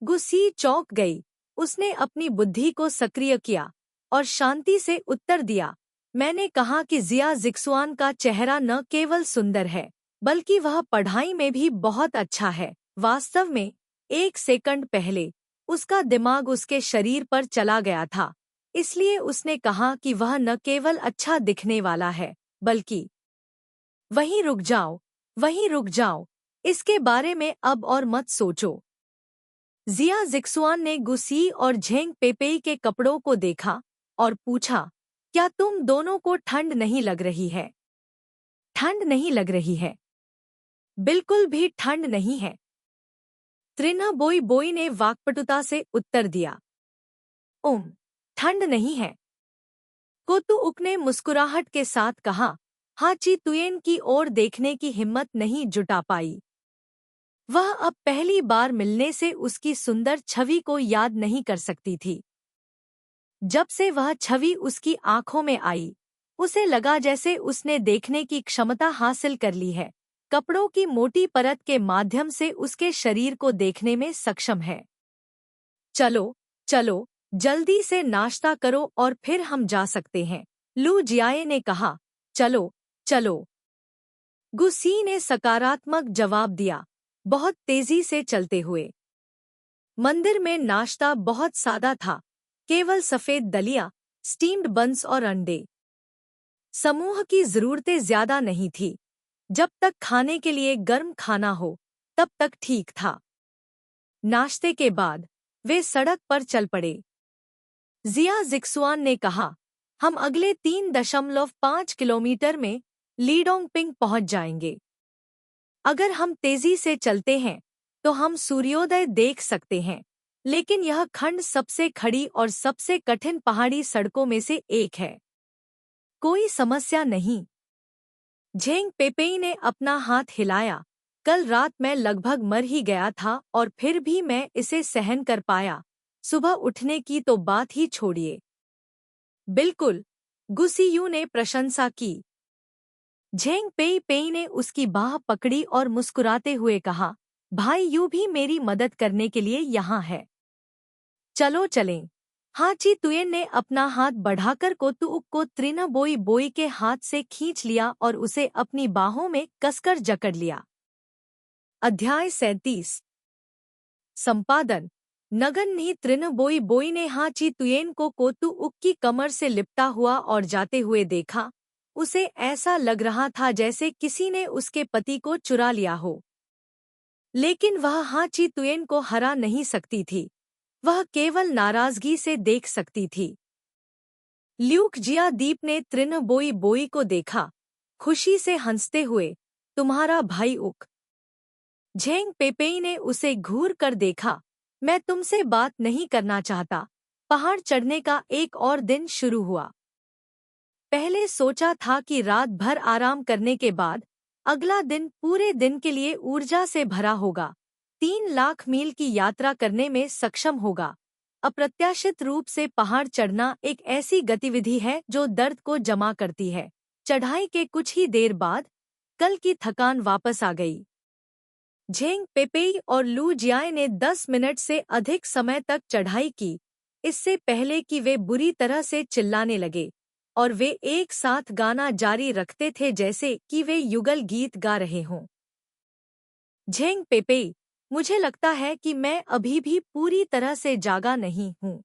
गुसी चौंक गई। उसने अपनी बुद्धि को सक्रिय किया और शांति से उत्तर दिया, मैंने कहा कि जिया जिक्सुआन का चेहरा न केवल सुंदर है, बल्कि वह पढ़ाई में भी बहुत अच्छा है। वास्तव में, 1 सेकंड पहले उसका दिमाग उसके शरीर पर चला गया था, इसलिए उसने कहा कि वह न केवल अच्छा दिखने वाला है, बल्कि वहीं रुक जाओ, वहीं रुक जाओ, इसके बारे में अब और मत सोचो। जिया जिक्सुआन ने गुसी और झेंग पेपेई के कपड़ों को देखा और पूछा, क्या तुम दोनों को ठंड नहीं लग रही है? ठंड नहीं लग रही है। बिल्कुल भी ठंड नहीं है। त्रिन्ह बोई बोई ने वाक्पटुता से उत्तर दिया। ठंड नहीं है। कोतुउक ने मुस्कुराहट के साथ कहा। हाची तुयेन की ओर देखने की हिम्मत नहीं जुटा पाई। वह अब पहली बार मिलने से उसकी सुंदर छवि को याद नहीं कर सकती थी। जब से वह छवि उसकी आंखों में आई, उसे लगा जैसे उसने देखने की क्षमता हासिल कर ली है, कपड़ों की मोटी परत के माध्यम से उसके शरीर को देखने में सक्षम है। चलो, चलो, जल्दी से नाश्ता करो और फिर हम जा सकते हैं, लू जियाए ने कहा। चलो, चलो। गुसी ने सकारात्मक जवाब दिया, बहुत तेजी से चलते हुए। मंदिर में नाश्ता बहुत सादा था, केवल सफेद दलिया, स्टीम्ड बंस और अंडे। समूह की जरूरतें ज्यादा नहीं थी। जब तक खाने के लिए गर्म खाना हो, तब तक ठीक था। नाश्ते के बाद वे सड़क पर चल पड़े। जिया जिक्सुआन ने कहा, हम अगले 3.5 किलोमीटर में लीडोंगपिंग पहुंच जाएंगे। अगर हम तेजी से चलते हैं तो हम सूर्योदय देख सकते हैं, लेकिन यह खंड सबसे खड़ी और सबसे कठिन पहाड़ी सड़कों में से एक है। कोई समस्या नहीं। झेंग पेपेई ने अपना हाथ हिलाया। कल रात मैं लगभग मर ही गया था और फिर भी मैं इसे सहन कर पाया। सुबह उठने की तो बात ही छोड़िए। बिल्कुल, गुसीयू ने प्रशंसा की। झेंग पेई पेई ने उसकी बाह पकड़ी और मुस्कुराते हुए कहा, भाई यू भी मेरी मदद करने के लिए यहाँ है। चलो चलें। हाची तुयेन ने अपना हाथ बढ़ाकर कोतुउक को त्रिन्ह बोई बोई के हाथ से खींच लिया और उसे अपनी बाहों में कसकर जकड़ लिया। अध्याय 37। संपादन नगन्ही त्रिन्ह बोई बोई ने हाची तुयेन को कोतुउक की कमर से लिपटा हुआ और जाते हुए देखा उसे ऐसा लग रहा था जैसे किसी ने उसके पति को चुरा लिया हो। लेकिन वह हाँ ची तुयेन को हरा नहीं सकती थी, वह केवल नाराजगी से देख सकती थी। ल्यूक जिया दीप ने त्रिन बोई बोई को देखा, खुशी से हंसते हुए, तुम्हारा भाई उक। झेंग पेपेई ने उसे घूर कर देखा, मैं तुमसे बात नहीं करना चाहता। पहाड़ चढ़ने का एक और दिन शुरू हुआ। पहले सोचा था कि रात भर आराम करने के बाद अगला दिन पूरे दिन के लिए ऊर्जा से भरा होगा, 3 लाख मील की यात्रा करने में सक्षम होगा। अप्रत्याशित रूप से पहाड़ चढ़ना एक ऐसी गतिविधि है जो दर्द को जमा करती है। चढ़ाई के कुछ ही देर बाद कल की थकान वापस आ गई। झेंग पेपेई और लू जियाए ने 10 मिनट से अधिक समय तक चढ़ाई की, इससे पहले कि वे बुरी तरह से चिल्लाने लगे, और वे एक साथ गाना जारी रखते थे जैसे कि वे युगल गीत गा रहे हों। झेंग पेपेई, मुझे लगता है कि मैं अभी भी पूरी तरह से जागा नहीं हूँ।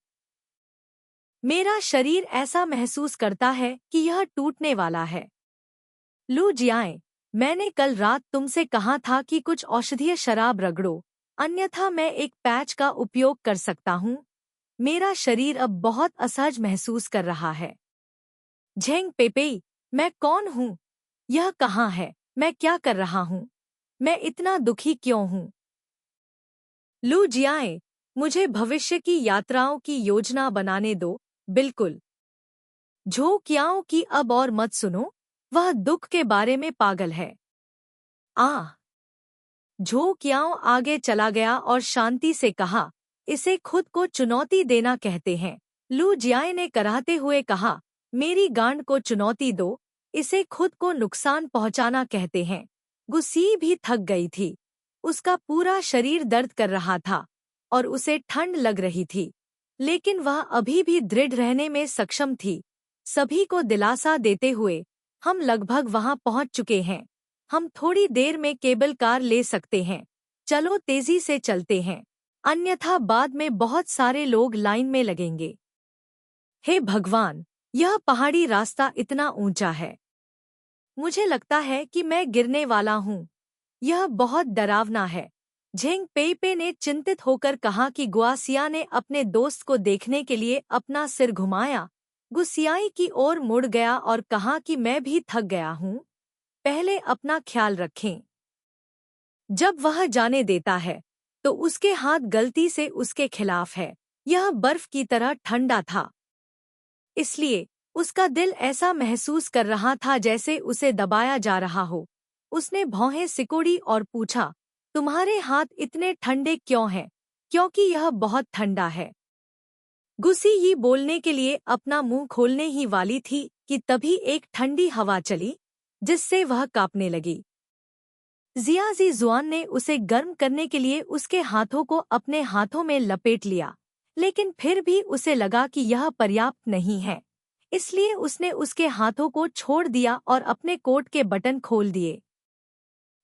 मेरा शरीर ऐसा महसूस करता है कि यह टूटने वाला है। लू जियाए, मैंने कल रात तुमसे कहा था कि कुछ औषधीय शराब रगड़ो, अन्यथा मैं एक पैच का उपयोग कर सकता हूँ। मेरा शरीर अब बहुत असहज महसूस कर रहा है। झेंग पेपेई, मैं कौन हूँ? यह कहाँ है? मैं क्या कर रहा हूँ? मैं इतना दुखी क्यों हूँ? लू जियाए, मुझे भविष्य की यात्राओं की योजना बनाने दो, बिल्कुल। झो कियाओं की अब और मत सुनो, वह दुख के बारे में पागल है। झो कियाओ आगे चला गया और शांति से कहा, इसे खुद को चुनौती देना कहते हैं। लू जियाए ने कराहते हुए कहा, मेरी गांड को चुनौती दो, इसे खुद को नुकसान पहुंचाना कहते हैं। गुस्सी भी थक गई थी, उसका पूरा शरीर दर्द कर रहा था और उसे ठंड लग रही थी, लेकिन वह अभी भी दृढ़ रहने में सक्षम थी। सभी को दिलासा देते हुए, हम लगभग वहां पहुंच चुके हैं। हम थोड़ी देर में केबल कार ले सकते हैं। चलो तेजी से चलते हैं, अन्यथा बाद में बहुत सारे लोग लाइन में लगेंगे। हे भगवान, यह पहाड़ी रास्ता इतना ऊंचा है। मुझे लगता है कि मैं गिरने वाला हूँ। यह बहुत डरावना है। झेंग पेइपे ने चिंतित होकर कहा कि गुआसिया ने अपने दोस्त को देखने के लिए अपना सिर घुमाया, गुस्सियाई की ओर मुड़ गया और कहा कि मैं भी थक गया हूँ। पहले अपना ख्याल रखें। जब वह जाने देता है तो उसके हाथ गलती से उसके खिलाफ है। यह बर्फ की तरह ठंडा था, इसलिए उसका दिल ऐसा महसूस कर रहा था जैसे उसे दबाया जा रहा हो। उसने भौहें सिकोड़ी और पूछा, तुम्हारे हाथ इतने ठंडे क्यों हैं? क्योंकि यह बहुत ठंडा है। गुस्सी ही बोलने के लिए अपना मुंह खोलने ही वाली थी कि तभी एक ठंडी हवा चली, जिससे वह कांपने लगी। जियाजी जुआन ने उसे गर्म करने के लिए उसके हाथों को अपने हाथों में लपेट लिया, लेकिन फिर भी उसे लगा कि यह पर्याप्त नहीं है, इसलिए उसने उसके हाथों को छोड़ दिया और अपने कोट के बटन खोल दिए।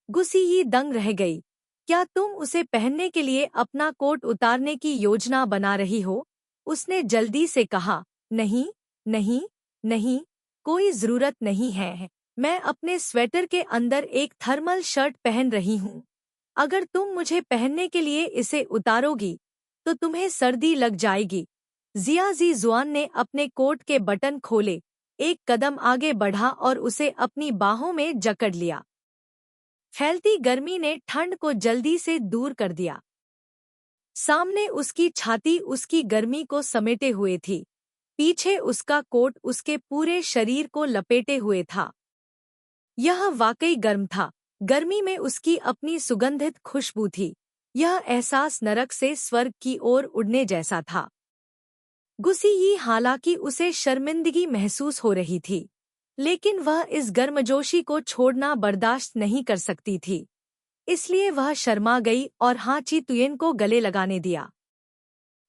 गुस्सी दंग रह गई। क्या तुम उसे पहनने के लिए अपना कोट उतारने की योजना बना रही हो? उसने जल्दी से कहा, नहीं, नहीं, नहीं, कोई जरूरत नहीं है। मैं अपने स्वेटर के अंदर एक थर्मल शर्ट पहन रही हूँ। अगर तुम मुझे पहनने के लिए इसे उतारोगी, तो तुम्हें सर्दी लग जाएगी। जियाजी जुआन ने अपने कोट के बटन खोले, एक कदम आगे बढ़ा और उसे अपनी बाहों में जकड़ लिया। फैलती गर्मी ने ठंड को जल्दी से दूर कर दिया। सामने उसकी छाती उसकी गर्मी को समेटे हुए थी, पीछे उसका कोट उसके पूरे शरीर को लपेटे हुए था। यह वाकई गर्म था। गर्मी में उसकी अपनी सुगंधित खुशबू थी। यह एहसास नरक से स्वर्ग की ओर उड़ने जैसा था। गुस्सी हालांकि उसे शर्मिंदगी महसूस हो रही थी, लेकिन वह इस गर्मजोशी को छोड़ना बर्दाश्त नहीं कर सकती थी। इसलिए वह शर्मा गई और हाँ ची तुयेन को गले लगाने दिया।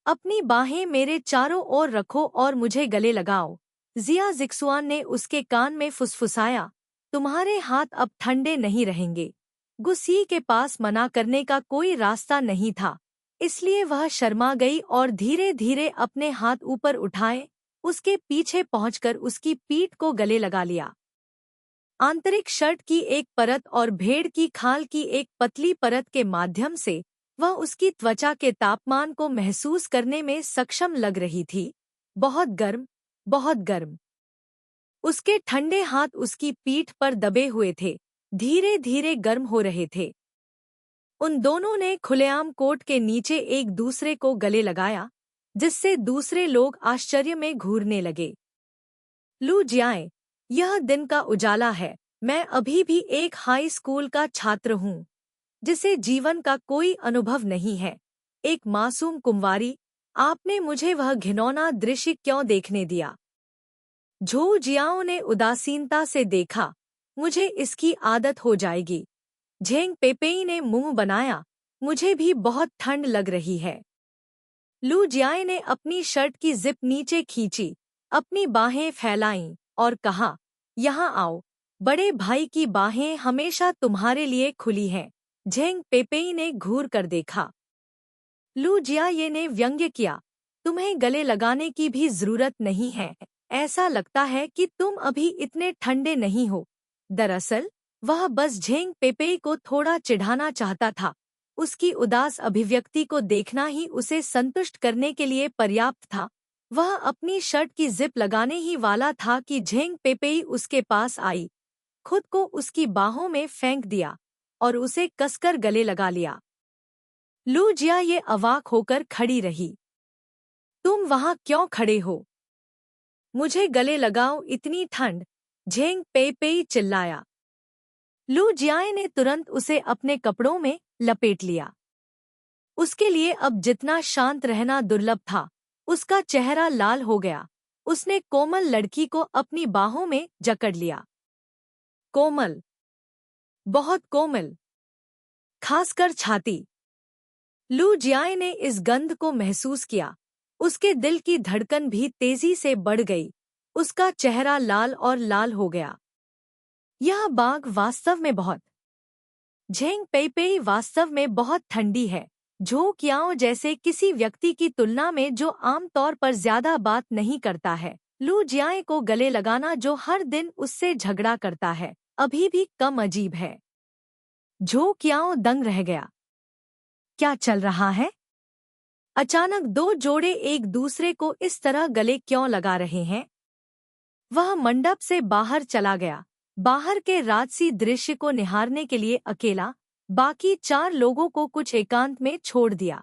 अपनी बाहें मेरे चारों ओर रखो और मुझे गले लगाओ, जिया जिक्सुआन ने उसके कान में फुसफुसाया। तुम्हारे हाथ अब ठंडे नहीं रहेंगे। गुस्सी के पास मना करने का कोई रास्ता नहीं था, इसलिए वह शर्मा गई और धीरे धीरे अपने हाथ ऊपर उठाए, उसके पीछे पहुंचकर उसकी पीठ को गले लगा लिया। आंतरिक शर्ट की एक परत और भेड़ की खाल की एक पतली परत के माध्यम से वह उसकी त्वचा के तापमान को महसूस करने में सक्षम लग रही थी। बहुत गर्म, बहुत गर्म। उसके ठंडे हाथ उसकी पीठ पर दबे हुए थे, धीरे धीरे गर्म हो रहे थे। उन दोनों ने खुलेआम कोट के नीचे एक दूसरे को गले लगाया, जिससे दूसरे लोग आश्चर्य में घूरने लगे। लू जियाए, यह दिन का उजाला है। मैं अभी भी एक हाई स्कूल का छात्र हूँ, जिसे जीवन का कोई अनुभव नहीं है। एक मासूम कुंवारी, आपने मुझे वह घिनौना दृश्य क्यों देखने दिया? झो जियाओ ने उदासीनता से देखा। मुझे इसकी आदत हो जाएगी। झेंग पेपेई ने मुंह बनाया। मुझे भी बहुत ठंड लग रही है। लू जियाए ने अपनी शर्ट की जिप नीचे खींची, अपनी बाहें फैलाईं और कहा, यहाँ आओ। बड़े भाई की बाहें हमेशा तुम्हारे लिए खुली हैं। झेंग पेपेई ने घूर कर देखा। लू जियाये ने व्यंग्य किया, तुम्हें गले लगाने की भी जरूरत नहीं है। ऐसा लगता है कि तुम अभी इतने ठंडे नहीं हो। दरअसल वह बस झेंग पेपेई को थोड़ा चिढ़ाना चाहता था। उसकी उदास अभिव्यक्ति को देखना ही उसे संतुष्ट करने के लिए पर्याप्त था। वह अपनी शर्ट की जिप लगाने ही वाला था कि झेंग पेपेई उसके पास आई, खुद को उसकी बाहों में फेंक दिया और उसे कसकर गले लगा लिया। लू जिया ये अवाक होकर खड़ी रही। तुम वहां क्यों खड़े हो? मुझे गले लगाओ, इतनी ठंड! झेंग पेपेई चिल्लाया। लू जियाए ने तुरंत उसे अपने कपड़ों में लपेट लिया। उसके लिए अब जितना शांत रहना दुर्लभ था। उसका चेहरा लाल हो गया। उसने कोमल लड़की को अपनी बाहों में जकड़ लिया। कोमल, बहुत कोमल, खासकर छाती। लू जियाए ने इस गंध को महसूस किया। उसके दिल की धड़कन भी तेजी से बढ़ गई। उसका चेहरा लाल और लाल हो गया। यह बाग वास्तव में बहुत, झेंग पेपेई वास्तव में बहुत ठंडी है। झो कियाओ जैसे किसी व्यक्ति की तुलना में जो आमतौर पर ज्यादा बात नहीं करता है, लू जियाए को गले लगाना जो हर दिन उससे झगड़ा करता है, अभी भी कम अजीब है। झो कियाओ दंग रह गया। क्या चल रहा है? अचानक दो जोड़े एक दूसरे को इस तरह गले क्यों लगा रहे हैं? वह मंडप से बाहर चला गया। बाहर के राजसी दृश्य को निहारने के लिए अकेला, बाकी चार लोगों को कुछ एकांत में छोड़ दिया।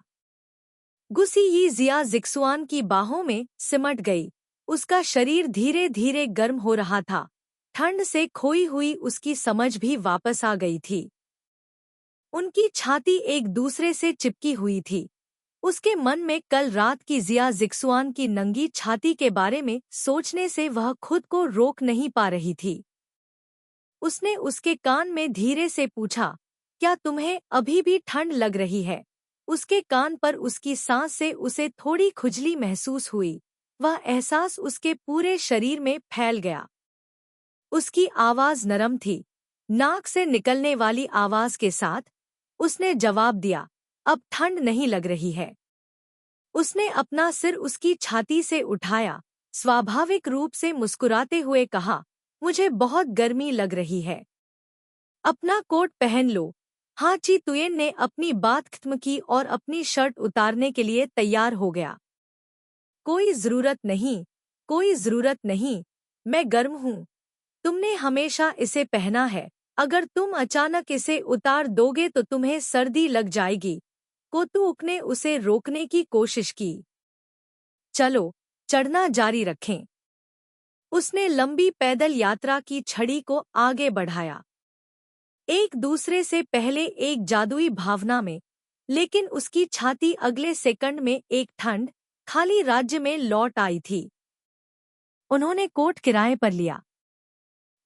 गुसी यी जिया जिक्सुआन की बाहों में सिमट गई। उसका शरीर धीरे धीरे गर्म हो रहा था। ठंड से खोई हुई उसकी समझ भी वापस आ गई थी। उनकी छाती एक दूसरे से चिपकी हुई थी। उसके मन में कल रात की जिया जिक्सुआन की नंगी छाती के बारे में सोचने से वह खुद को रोक नहीं पा रही थी। उसने उसके कान में धीरे से पूछा, क्या तुम्हें अभी भी ठंड लग रही है? उसके कान पर उसकी सांस से उसे थोड़ी खुजली महसूस हुई। वह एहसास उसके पूरे शरीर में फैल गया। उसकी आवाज नरम थी, नाक से निकलने वाली आवाज के साथ। उसने जवाब दिया, अब ठंड नहीं लग रही है। उसने अपना सिर उसकी छाती से उठाया, स्वाभाविक रूप से मुस्कुराते हुए कहा, मुझे बहुत गर्मी लग रही है। अपना कोट पहन लो। हाँ, ची तुयेन ने अपनी बात खत्म की और अपनी शर्ट उतारने के लिए तैयार हो गया। कोई जरूरत नहीं, कोई जरूरत नहीं, मैं गर्म हूँ। तुमने हमेशा इसे पहना है। अगर तुम अचानक इसे उतार दोगे तो तुम्हें सर्दी लग जाएगी। कोतुक ने उसे रोकने की कोशिश की। चलो, चढ़ना जारी रखें। उसने लंबी पैदल यात्रा की छड़ी को आगे बढ़ाया, एक दूसरे से पहले एक जादुई भावना में, लेकिन उसकी छाती अगले सेकंड में एक ठंड खाली राज्य में लौट आई थी। उन्होंने कोट किराए पर लिया।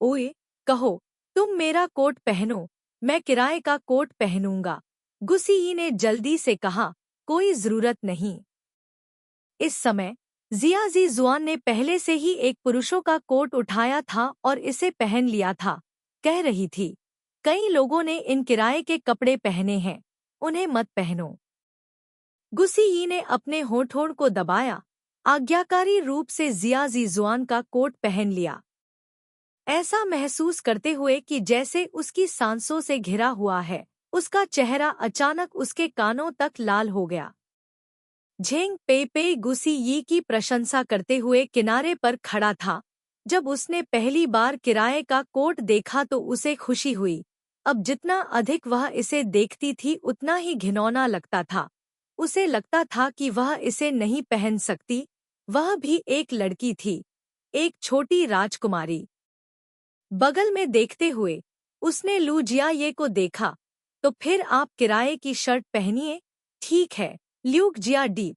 ओए, कहो, तुम मेरा कोट पहनो, मैं किराए का कोट पहनूंगा। गुसी ने जल्दी से कहा, कोई जरूरत नहीं। इस समय जिया जी जुआन ने पहले से ही एक पुरुषों का कोट उठाया था और इसे पहन लिया था। कह रही थी, कई लोगों ने इन किराए के कपड़े पहने हैं, उन्हें मत पहनो। गुसी ने अपने होठों को दबाया, आज्ञाकारी रूप से जिया जी जुआन का कोट पहन लिया। ऐसा महसूस करते हुए कि जैसे उसकी सांसों से घिरा हुआ है। उसका चेहरा अचानक उसके कानों तक लाल हो गया। झेंग पेइपेई गुसी यी की प्रशंसा करते हुए किनारे पर खड़ा था। जब उसने पहली बार किराए का कोट देखा तो उसे खुशी हुई। अब जितना अधिक वह इसे देखती थी उतना ही घिनौना लगता था। उसे लगता था कि वह इसे नहीं पहन सकती। वह भी एक लड़की थी, एक छोटी राजकुमारी। बगल में देखते हुए उसने लू जियाये को देखा। तो फिर आप किराए की शर्ट पहनिए। ठीक है, ल्यूक जिया डी।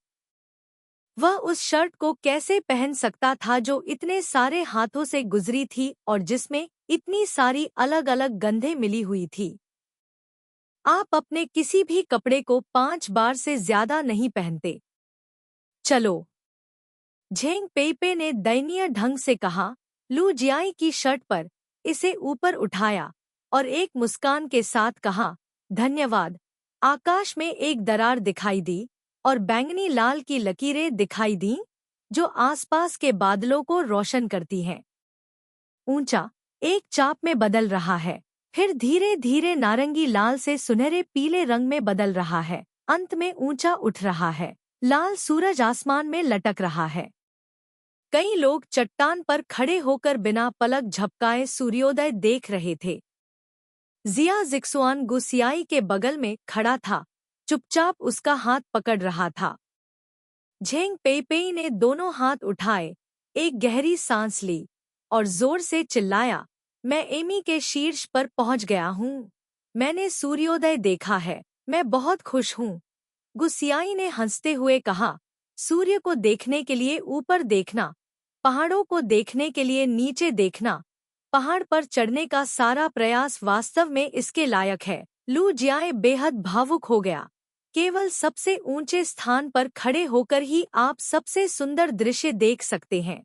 वह उस शर्ट को कैसे पहन सकता था जो इतने सारे हाथों से गुजरी थी और जिसमें इतनी सारी अलग अलग गंधें मिली हुई थी। आप अपने किसी भी कपड़े को 5 बार से ज्यादा नहीं पहनते। चलो, झेंग पेइपे ने दयनीय ढंग से कहा। लू जियाई की शर्ट पर इसे ऊपर उठाया और एक मुस्कान के साथ कहा, धन्यवाद। आकाश में एक दरार दिखाई दी और बैंगनी लाल की लकीरें दिखाई दीं, जो आसपास के बादलों को रोशन करती हैं। ऊंचा एक चाप में बदल रहा है, फिर धीरे धीरे नारंगी लाल से सुनहरे पीले रंग में बदल रहा है, अंत में ऊंचा उठ रहा है। लाल सूरज आसमान में लटक रहा है। कई लोग चट्टान पर खड़े होकर बिना पलक झपकाए सूर्योदय देख रहे थे। जिया जिक्सुआन गुसियाई के बगल में खड़ा था, चुपचाप उसका हाथ पकड़ रहा था। झेंग पेइपेई ने दोनों हाथ उठाए, एक गहरी सांस ली और जोर से चिल्लाया, मैं एमी के शीर्ष पर पहुंच गया हूँ। मैंने सूर्योदय देखा है। मैं बहुत खुश हूँ। गुसियाई ने हंसते हुए कहा, सूर्य को देखने के लिए ऊपर देखना, पहाड़ों को देखने के लिए नीचे देखना, पहाड़ पर चढ़ने का सारा प्रयास वास्तव में इसके लायक है। लू जियाए बेहद भावुक हो गया। केवल सबसे ऊंचे स्थान पर खड़े होकर ही आप सबसे सुंदर दृश्य देख सकते हैं।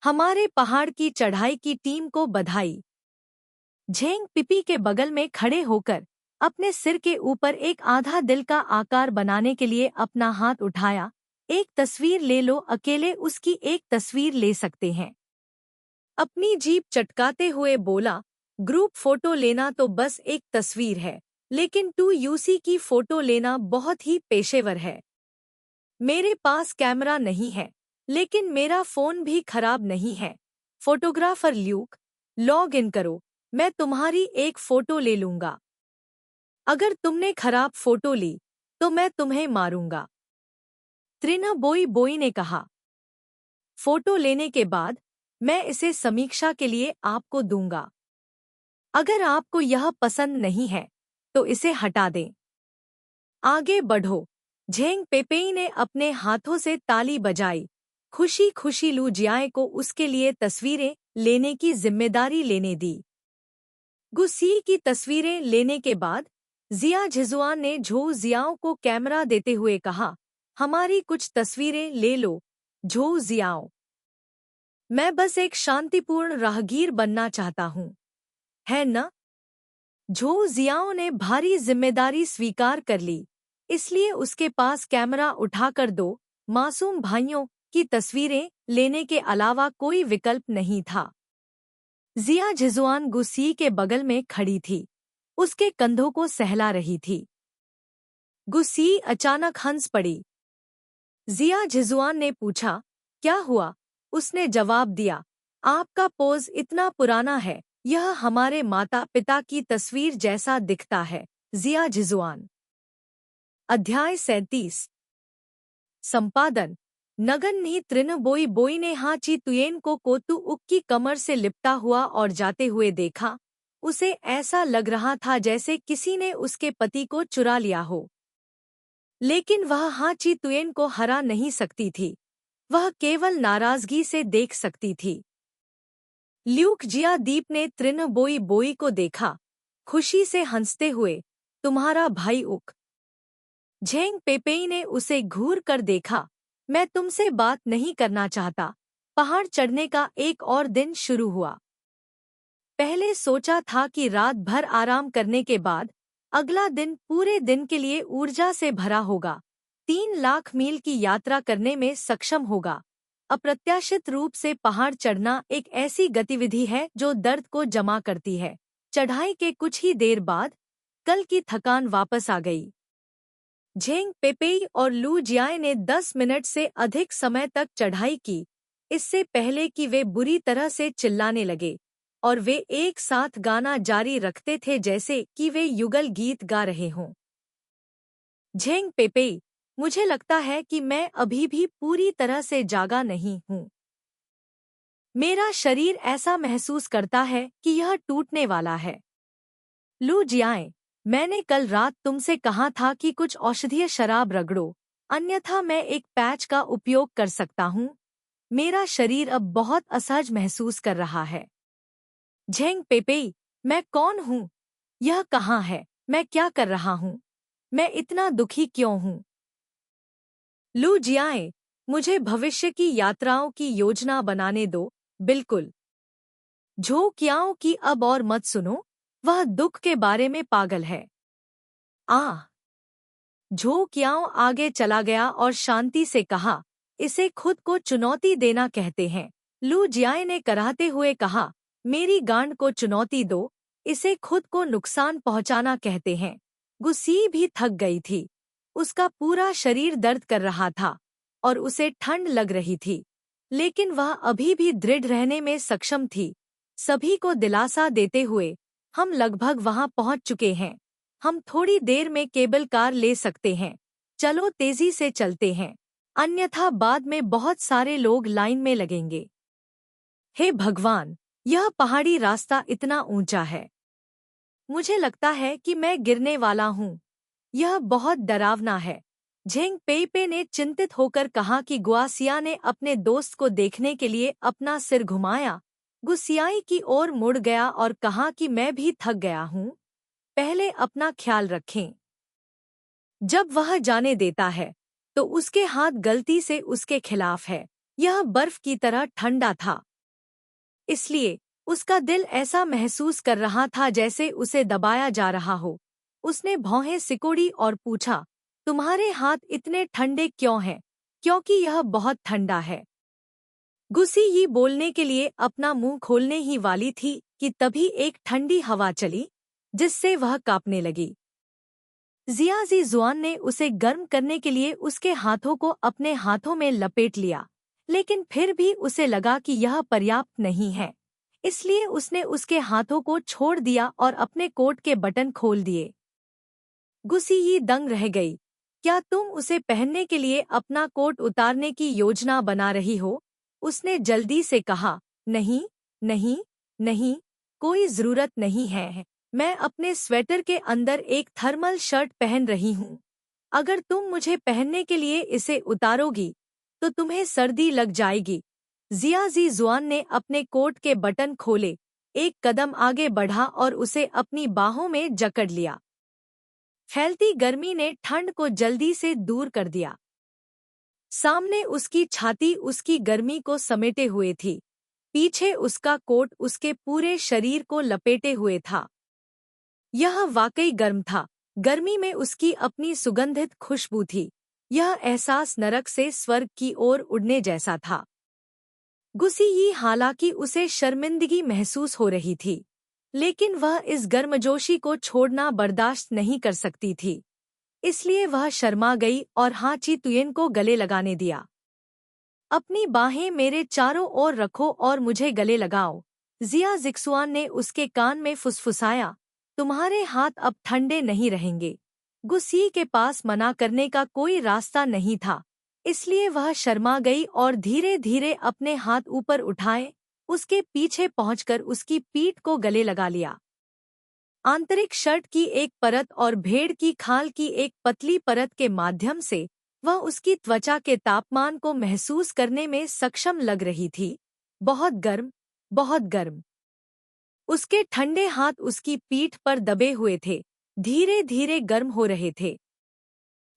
हमारे पहाड़ की चढ़ाई की टीम को बधाई। झेंग पिपी के बगल में खड़े होकर अपने सिर के ऊपर एक आधा दिल का आकार बनाने के लिए अपना हाथ उठाया। एक तस्वीर ले लो, अकेले उसकी एक तस्वीर ले सकते हैं। अपनी जीभ चटकाते हुए बोला, ग्रुप फोटो लेना तो बस एक तस्वीर है, लेकिन 2UC की फोटो लेना बहुत ही पेशेवर है। मेरे पास कैमरा नहीं है, लेकिन मेरा फोन भी खराब नहीं है। फोटोग्राफर ल्यूक, लॉग इन करो, मैं तुम्हारी एक फोटो ले लूंगा। अगर तुमने खराब फोटो ली तो मैं तुम्हें मारूंगा। त्रिना बोई बोई ने कहा। फोटो लेने के बाद मैं इसे समीक्षा के लिए आपको दूंगा। अगर आपको यह पसंद नहीं है तो इसे हटा दें। आगे बढ़ो। झेंग पेपेई ने अपने हाथों से ताली बजाई। खुशी खुशी लू जियाए को उसके लिए तस्वीरें लेने की जिम्मेदारी लेने दी। गुसी की तस्वीरें लेने के बाद जिया झिजुआन ने झो जियाओ को कैमरा देते हुए कहा, हमारी कुछ तस्वीरें ले लो झो जियाओ। मैं बस एक शांतिपूर्ण राहगीर बनना चाहता हूँ, है न? झो जियाओ ने भारी जिम्मेदारी स्वीकार कर ली, इसलिए उसके पास कैमरा उठाकर दो मासूम भाइयों की तस्वीरें लेने के अलावा कोई विकल्प नहीं था। जिया झिजुआन गुसी के बगल में खड़ी थी, उसके कंधों को सहला रही थी। गुसी अचानक हंस पड़ी। जिया झिजुआन ने पूछा, क्या हुआ? उसने जवाब दिया, आपका पोज इतना पुराना है, यह हमारे माता पिता की तस्वीर जैसा दिखता है। जिया झिजुआन। अध्याय 37। संपादन नगन नी त्रिन बोई बोई ने हाची तुयेन को कोतु उक की कमर से लिपटा हुआ और जाते हुए देखा। उसे ऐसा लग रहा था जैसे किसी ने उसके पति को चुरा लिया हो। लेकिन वह हाची तुयेन को हरा नहीं सकती थी, वह केवल नाराजगी से देख सकती थी। ल्यूक जिया दीप ने त्रिन बोई बोई को देखा, खुशी से हंसते हुए, तुम्हारा भाई उक। झेंग पेपेई ने उसे घूर कर देखा, मैं तुमसे बात नहीं करना चाहता। पहाड़ चढ़ने का एक और दिन शुरू हुआ। पहले सोचा था कि रात भर आराम करने के बाद अगला दिन पूरे दिन के लिए ऊर्जा से भरा होगा, 3 लाख मील की यात्रा करने में सक्षम होगा। अप्रत्याशित रूप से पहाड़ चढ़ना एक ऐसी गतिविधि है जो दर्द को जमा करती है। चढ़ाई के कुछ ही देर बाद कल की थकान वापस आ गई। झेंग पेपेई और लू जियाए ने 10 मिनट से अधिक समय तक चढ़ाई की, इससे पहले कि वे बुरी तरह से चिल्लाने लगे, और वे एक साथ गाना जारी रखते थे जैसे कि वे युगल गीत गा रहे हों। झेंग पेपेई, मुझे लगता है कि मैं अभी भी पूरी तरह से जागा नहीं हूँ। मेरा शरीर ऐसा महसूस करता है कि यह टूटने वाला है। लू जियाए, मैंने कल रात तुमसे कहा था कि कुछ औषधीय शराब रगड़ो, अन्यथा मैं एक पैच का उपयोग कर सकता हूँ। मेरा शरीर अब बहुत असहज महसूस कर रहा है। झेंग पेपेई, मैं कौन हूँ? यह कहाँ है? मैं क्या कर रहा हूँ? मैं इतना दुखी क्यों हूँ? लू जियाए, मुझे भविष्य की यात्राओं की योजना बनाने दो। बिल्कुल। झो कियाओं की अब और मत सुनो, वह दुख के बारे में पागल है। झो कियाओ आगे चला गया और शांति से कहा, इसे खुद को चुनौती देना कहते हैं। लू जियाए ने कराहते हुए कहा, मेरी गांड को चुनौती दो, इसे खुद को नुकसान पहुंचाना कहते हैं। गुस्सी भी थक गई थी। उसका पूरा शरीर दर्द कर रहा था और उसे ठंड लग रही थी, लेकिन वह अभी भी दृढ़ रहने में सक्षम थी। सभी को दिलासा देते हुए, हम लगभग वहां पहुंच चुके हैं। हम थोड़ी देर में केबल कार ले सकते हैं। चलो तेजी से चलते हैं, अन्यथा बाद में बहुत सारे लोग लाइन में लगेंगे। हे भगवान, यह पहाड़ी रास्ता इतना ऊंचा है। मुझे लगता है कि मैं गिरने वाला हूँ। यह बहुत डरावना है। झेंग पेइपे ने चिंतित होकर कहा कि गुआसिया ने अपने दोस्त को देखने के लिए अपना सिर घुमाया, गुस्सियाई की ओर मुड़ गया और कहा कि मैं भी थक गया हूँ। पहले अपना ख्याल रखें। जब वह जाने देता है तो उसके हाथ गलती से उसके खिलाफ है। यह बर्फ की तरह ठंडा था, इसलिए उसका दिल ऐसा महसूस कर रहा था जैसे उसे दबाया जा रहा हो। उसने भौहें सिकोड़ी और पूछा, तुम्हारे हाथ इतने ठंडे क्यों हैं? क्योंकि यह बहुत ठंडा है। गुस्सी ये बोलने के लिए अपना मुंह खोलने ही वाली थी कि तभी एक ठंडी हवा चली, जिससे वह कांपने लगी। जियाजी जुआन ने उसे गर्म करने के लिए उसके हाथों को अपने हाथों में लपेट लिया, लेकिन फिर भी उसे लगा कि यह पर्याप्त नहीं है, इसलिए उसने उसके हाथों को छोड़ दिया और अपने कोट के बटन खोल दिए। गुस्सी दंग रह गई। क्या तुम उसे पहनने के लिए अपना कोट उतारने की योजना बना रही हो? उसने जल्दी से कहा, नहीं, नहीं, नहीं, कोई जरूरत नहीं है। मैं अपने स्वेटर के अंदर एक थर्मल शर्ट पहन रही हूँ। अगर तुम मुझे पहनने के लिए इसे उतारोगी, तो तुम्हें सर्दी लग जाएगी। जियाजी जुआन ने अपने कोट के बटन खोले, एक कदम आगे बढ़ा और उसे अपनी बाहों में जकड़ लिया। फैलती गर्मी ने ठंड को जल्दी से दूर कर दिया। सामने उसकी छाती उसकी गर्मी को समेटे हुए थी, पीछे उसका कोट उसके पूरे शरीर को लपेटे हुए था। यह वाकई गर्म था। गर्मी में उसकी अपनी सुगंधित खुशबू थी। यह एहसास नरक से स्वर्ग की ओर उड़ने जैसा था। गुस्सी हालांकि उसे शर्मिंदगी महसूस हो रही थी, लेकिन वह इस गर्मजोशी को छोड़ना बर्दाश्त नहीं कर सकती थी। इसलिए वह शर्मा गई और हाची तुयेन को गले लगाने दिया। अपनी बाहें मेरे चारों ओर रखो और मुझे गले लगाओ, जिया जिक्सुआन ने उसके कान में फुसफुसाया। तुम्हारे हाथ अब ठंडे नहीं रहेंगे। गुस्सी के पास मना करने का कोई रास्ता नहीं था, इसलिए वह शर्मा गई और धीरे धीरे अपने हाथ ऊपर उठाए, उसके पीछे पहुंचकर उसकी पीठ को गले लगा लिया। आंतरिक शर्ट की एक परत और भेड़ की खाल की एक पतली परत के माध्यम से वह उसकी त्वचा के तापमान को महसूस करने में सक्षम लग रही थी। बहुत गर्म, बहुत गर्म। उसके ठंडे हाथ उसकी पीठ पर दबे हुए थे, धीरे धीरे गर्म हो रहे थे।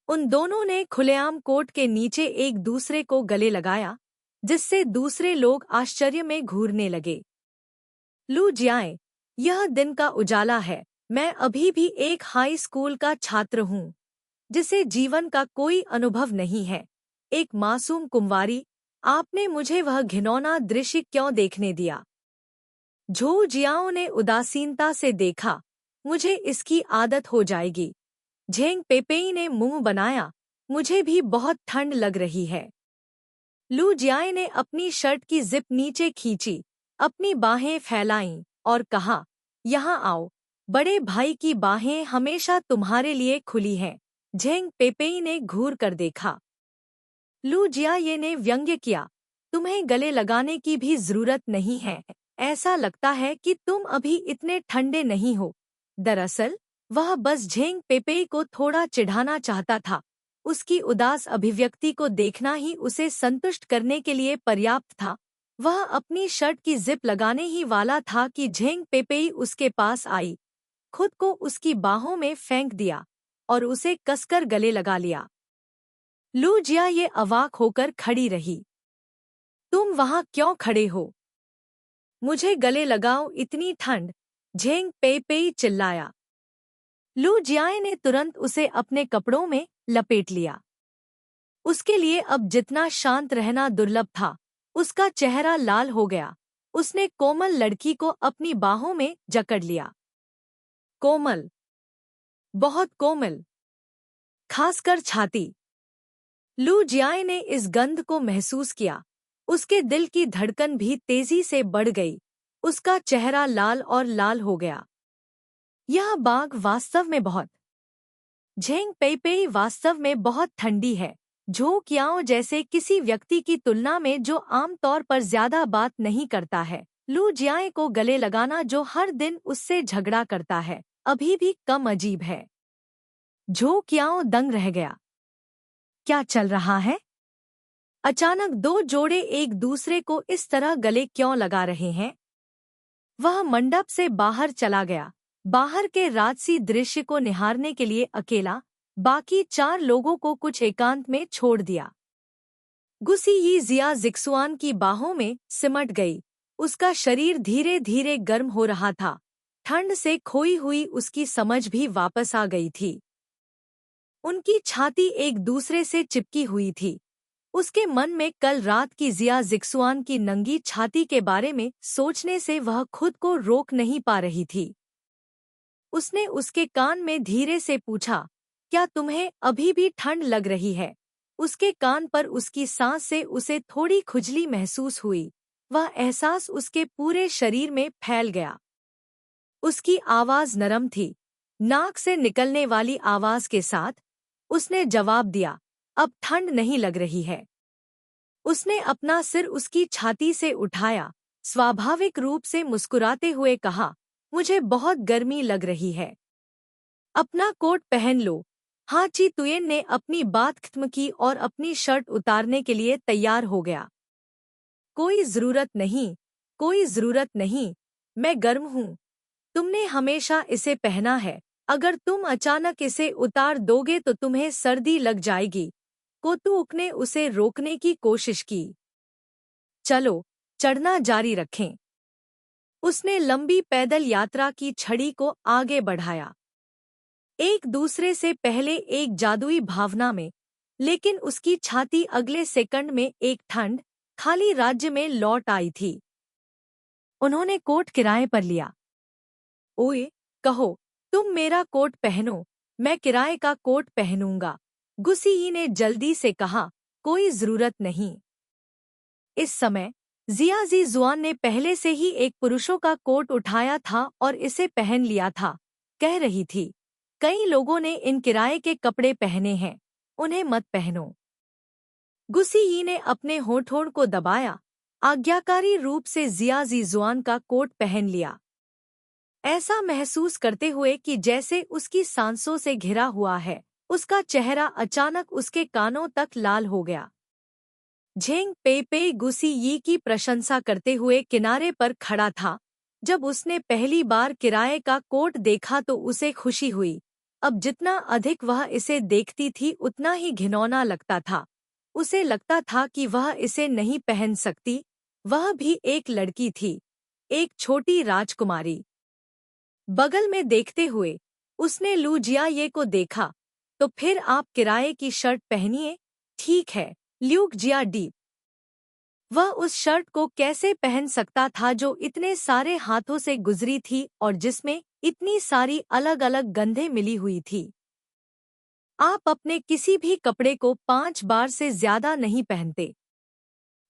उन दोनों ने खुलेआम कोट के नीचे एक दूसरे को गले लगाया, जिससे दूसरे लोग आश्चर्य में घूरने लगे। लू जियाए, यह दिन का उजाला है। मैं अभी भी एक हाई स्कूल का छात्र हूँ, जिसे जीवन का कोई अनुभव नहीं है। एक मासूम कुंवारी, आपने मुझे वह घिनौना दृश्य क्यों देखने दिया? झू जियाओ ने उदासीनता से देखा। मुझे इसकी आदत हो जाएगी। झेंग पेपेई ने मुंह बनाया। मुझे भी बहुत ठंड लग रही है। लू जियाए ने अपनी शर्ट की जिप नीचे खींची, अपनी बाहें फैलाईं और कहा, यहाँ आओ। बड़े भाई की बाहें हमेशा तुम्हारे लिए खुली हैं। झेंग पेपेई ने घूर कर देखा। लू जियाये ने व्यंग्य किया, तुम्हें गले लगाने की भी जरूरत नहीं है। ऐसा लगता है कि तुम अभी इतने ठंडे नहीं हो। दरअसल वह बस झेंग पेपेई को थोड़ा चिढ़ाना चाहता था। उसकी उदास अभिव्यक्ति को देखना ही उसे संतुष्ट करने के लिए पर्याप्त था। वह अपनी शर्ट की जिप लगाने ही वाला था कि झेंग पेपेई उसके पास आई, खुद को उसकी बाहों में फेंक दिया और उसे कसकर गले लगा लिया। लू जिया ये अवाक होकर खड़ी रही। तुम वहां क्यों खड़े हो? मुझे गले लगाओ, इतनी ठंड! झेंग पेपेई चिल्लाया। लू जियाए ने तुरंत उसे अपने कपड़ों में लपेट लिया। उसके लिए अब जितना शांत रहना दुर्लभ था। उसका चेहरा लाल हो गया। उसने कोमल लड़की को अपनी बाहों में जकड़ लिया। कोमल, बहुत कोमल, खासकर छाती। लू जियाए ने इस गंध को महसूस किया। उसके दिल की धड़कन भी तेजी से बढ़ गई। उसका चेहरा लाल और लाल हो गया। यह बाग वास्तव में बहुत, झेंग पेपेई वास्तव में बहुत ठंडी है। झो कियाओ जैसे किसी व्यक्ति की तुलना में जो आमतौर पर ज्यादा बात नहीं करता है, लू जियाए को गले लगाना जो हर दिन उससे झगड़ा करता है, अभी भी कम अजीब है। झो कियाओ दंग रह गया। क्या चल रहा है? अचानक दो जोड़े एक दूसरे को इस तरह गले क्यों लगा रहे हैं? वह मंडप से बाहर चला गया। बाहर के राजसी दृश्य को निहारने के लिए अकेला, बाकी 4 लोगों को कुछ एकांत में छोड़ दिया। गुसी यी जिया जिक्सुआन की बाहों में सिमट गई। उसका शरीर धीरे धीरे गर्म हो रहा था। ठंड से खोई हुई उसकी समझ भी वापस आ गई थी। उनकी छाती एक दूसरे से चिपकी हुई थी। उसके मन में कल रात की जिया जिक्सुआन की नंगी छाती के बारे में सोचने से वह खुद को रोक नहीं पा रही थी। उसने उसके कान में धीरे से पूछा, क्या तुम्हें अभी भी ठंड लग रही है? उसके कान पर उसकी सांस से उसे थोड़ी खुजली महसूस हुई। वह एहसास उसके पूरे शरीर में फैल गया। उसकी आवाज नरम थी, नाक से निकलने वाली आवाज के साथ। उसने जवाब दिया, अब ठंड नहीं लग रही है। उसने अपना सिर उसकी छाती से उठाया, स्वाभाविक रूप से मुस्कुराते हुए कहा, मुझे बहुत गर्मी लग रही है। अपना कोट पहन लो। हाँ, ची तुयेन ने अपनी बात खत्म की और अपनी शर्ट उतारने के लिए तैयार हो गया। कोई जरूरत नहीं, कोई जरूरत नहीं, मैं गर्म हूँ। तुमने हमेशा इसे पहना है। अगर तुम अचानक इसे उतार दोगे तो तुम्हें सर्दी लग जाएगी। कोतुक ने उसे रोकने की कोशिश की। चलो, चढ़ना जारी रखें। उसने लंबी पैदल यात्रा की छड़ी को आगे बढ़ाया, एक दूसरे से पहले एक जादुई भावना में, लेकिन उसकी छाती अगले सेकंड में एक ठंड खाली राज्य में लौट आई थी। उन्होंने कोट किराए पर लिया। ओए, कहो, तुम मेरा कोट पहनो, मैं किराए का कोट पहनूंगा। गुसी ने जल्दी से कहा, कोई जरूरत नहीं। इस समय जिया जी जुआन ने पहले से ही एक पुरुषों का कोट उठाया था और इसे पहन लिया था। कह रही थी, कई लोगों ने इन किराए के कपड़े पहने हैं, उन्हें मत पहनो। गुसी ने अपने होठों को दबाया, आज्ञाकारी रूप से जिया जी जुआन का कोट पहन लिया, ऐसा महसूस करते हुए कि जैसे उसकी सांसों से घिरा हुआ है। उसका चेहरा अचानक उसके कानों तक लाल हो गया। झेंग पेपेई गुसी यी की प्रशंसा करते हुए किनारे पर खड़ा था। जब उसने पहली बार किराए का कोट देखा तो उसे खुशी हुई। अब जितना अधिक वह इसे देखती थी उतना ही घिनौना लगता था। उसे लगता था कि वह इसे नहीं पहन सकती। वह भी एक लड़की थी, एक छोटी राजकुमारी। बगल में देखते हुए उसने लू जियाये को देखा, तो फिर आप किराए की शर्ट पहनिए। ठीक है, ल्यूक जिया डी। वह उस शर्ट को कैसे पहन सकता था जो इतने सारे हाथों से गुजरी थी और जिसमें इतनी सारी अलग अलग गंधें मिली हुई थी। आप अपने किसी भी कपड़े को 5 बार से ज्यादा नहीं पहनते।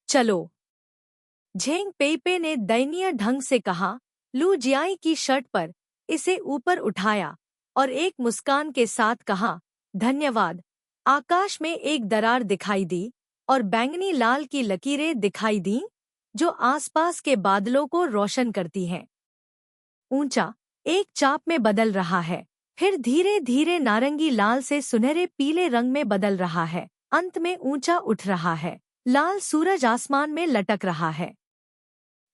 चलो, झेंग पेइपे ने दयनीय ढंग से कहा। लू जियाई की शर्ट पर इसे ऊपर उठाया और एक मुस्कान के साथ कहा, धन्यवाद। आकाश में एक दरार दिखाई दी और बैंगनी लाल की लकीरें दिखाई दीं, जो आसपास के बादलों को रोशन करती हैं। ऊंचा एक चाप में बदल रहा है, फिर धीरे धीरे नारंगी लाल से सुनहरे पीले रंग में बदल रहा है, अंत में ऊंचा उठ रहा है। लाल सूरज आसमान में लटक रहा है।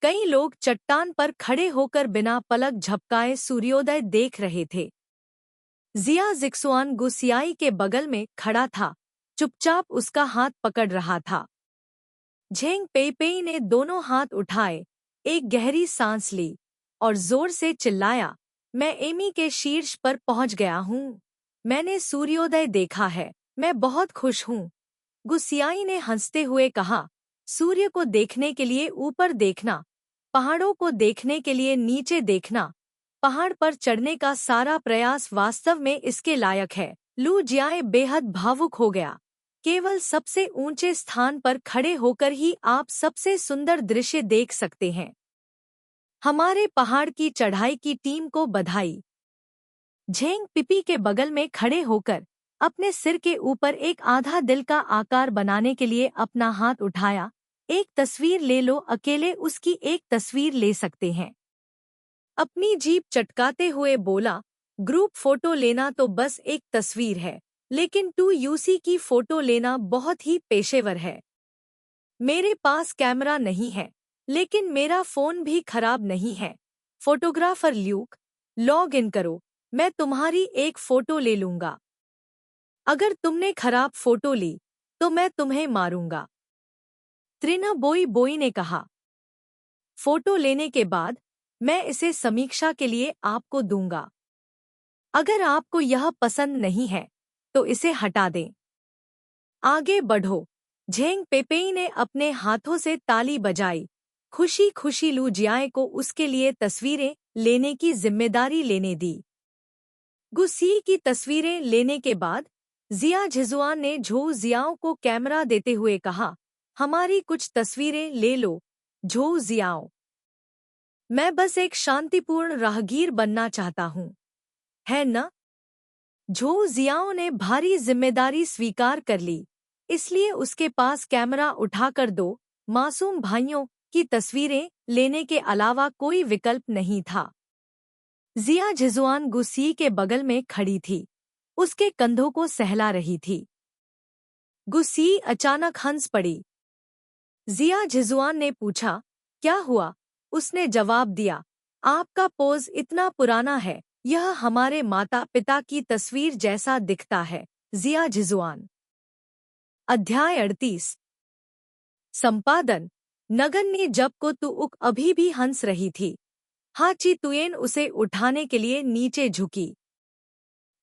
कई लोग चट्टान पर खड़े होकर बिना पलक झपकाए सूर्योदय देख रहे थे। जिया जिक्सुआन गुसियाई के बगल में खड़ा था, चुपचाप उसका हाथ पकड़ रहा था। झेंग पेइपेई ने दोनों हाथ उठाए, एक गहरी सांस ली और जोर से चिल्लाया, मैं एमी के शीर्ष पर पहुंच गया हूँ। मैंने सूर्योदय देखा है। मैं बहुत खुश हूँ। गुसियाई ने हंसते हुए कहा, सूर्य को देखने के लिए ऊपर देखना, पहाड़ों को देखने के लिए नीचे देखना, पहाड़ पर चढ़ने का सारा प्रयास वास्तव में इसके लायक है। लू जियाए बेहद भावुक हो गया। केवल सबसे ऊंचे स्थान पर खड़े होकर ही आप सबसे सुंदर दृश्य देख सकते हैं। हमारे पहाड़ की चढ़ाई की टीम को बधाई। झेंग पिपी के बगल में खड़े होकर अपने सिर के ऊपर एक आधा दिल का आकार बनाने के लिए अपना हाथ उठाया। एक तस्वीर ले लो, अकेले उसकी एक तस्वीर ले सकते हैं। अपनी जीभ चटकाते हुए बोला, ग्रुप फोटो लेना तो बस एक तस्वीर है, लेकिन 2UC की फोटो लेना बहुत ही पेशेवर है। मेरे पास कैमरा नहीं है, लेकिन मेरा फोन भी खराब नहीं है। फोटोग्राफर ल्यूक, लॉग इन करो, मैं तुम्हारी एक फोटो ले लूंगा। अगर तुमने खराब फोटो ली तो मैं तुम्हें मारूंगा। त्रिना बोई बोई ने कहा। फोटो लेने के बाद मैं इसे समीक्षा के लिए आपको दूंगा। अगर आपको यह पसंद नहीं है तो इसे हटा दें। आगे बढ़ो। झेंग पेपेई ने अपने हाथों से ताली बजाई। खुशी खुशी लू जियाए को उसके लिए तस्वीरें लेने की जिम्मेदारी लेने दी। गुसी की तस्वीरें लेने के बाद जिया झिजुआन ने झो जियाओ को कैमरा देते हुए कहा, हमारी कुछ तस्वीरें ले लो झो जियाओ। मैं बस एक शांतिपूर्ण राहगीर बनना चाहता हूँ, है न? झो जियाओ ने भारी जिम्मेदारी स्वीकार कर ली, इसलिए उसके पास कैमरा उठाकर दो मासूम भाइयों की तस्वीरें लेने के अलावा कोई विकल्प नहीं था। जिया झिजुआन गुसी के बगल में खड़ी थी, उसके कंधों को सहला रही थी। गुसी अचानक हंस पड़ी। जिया झिजुआन ने पूछा, क्या हुआ? उसने जवाब दिया, आपका पोज इतना पुराना है, यह हमारे माता पिता की तस्वीर जैसा दिखता है। जिया झिजुआन। अध्याय 38। संपादन नगन्य। जब को तुउक अभी भी हंस रही थी, हाची तुयेन उसे उठाने के लिए नीचे झुकी।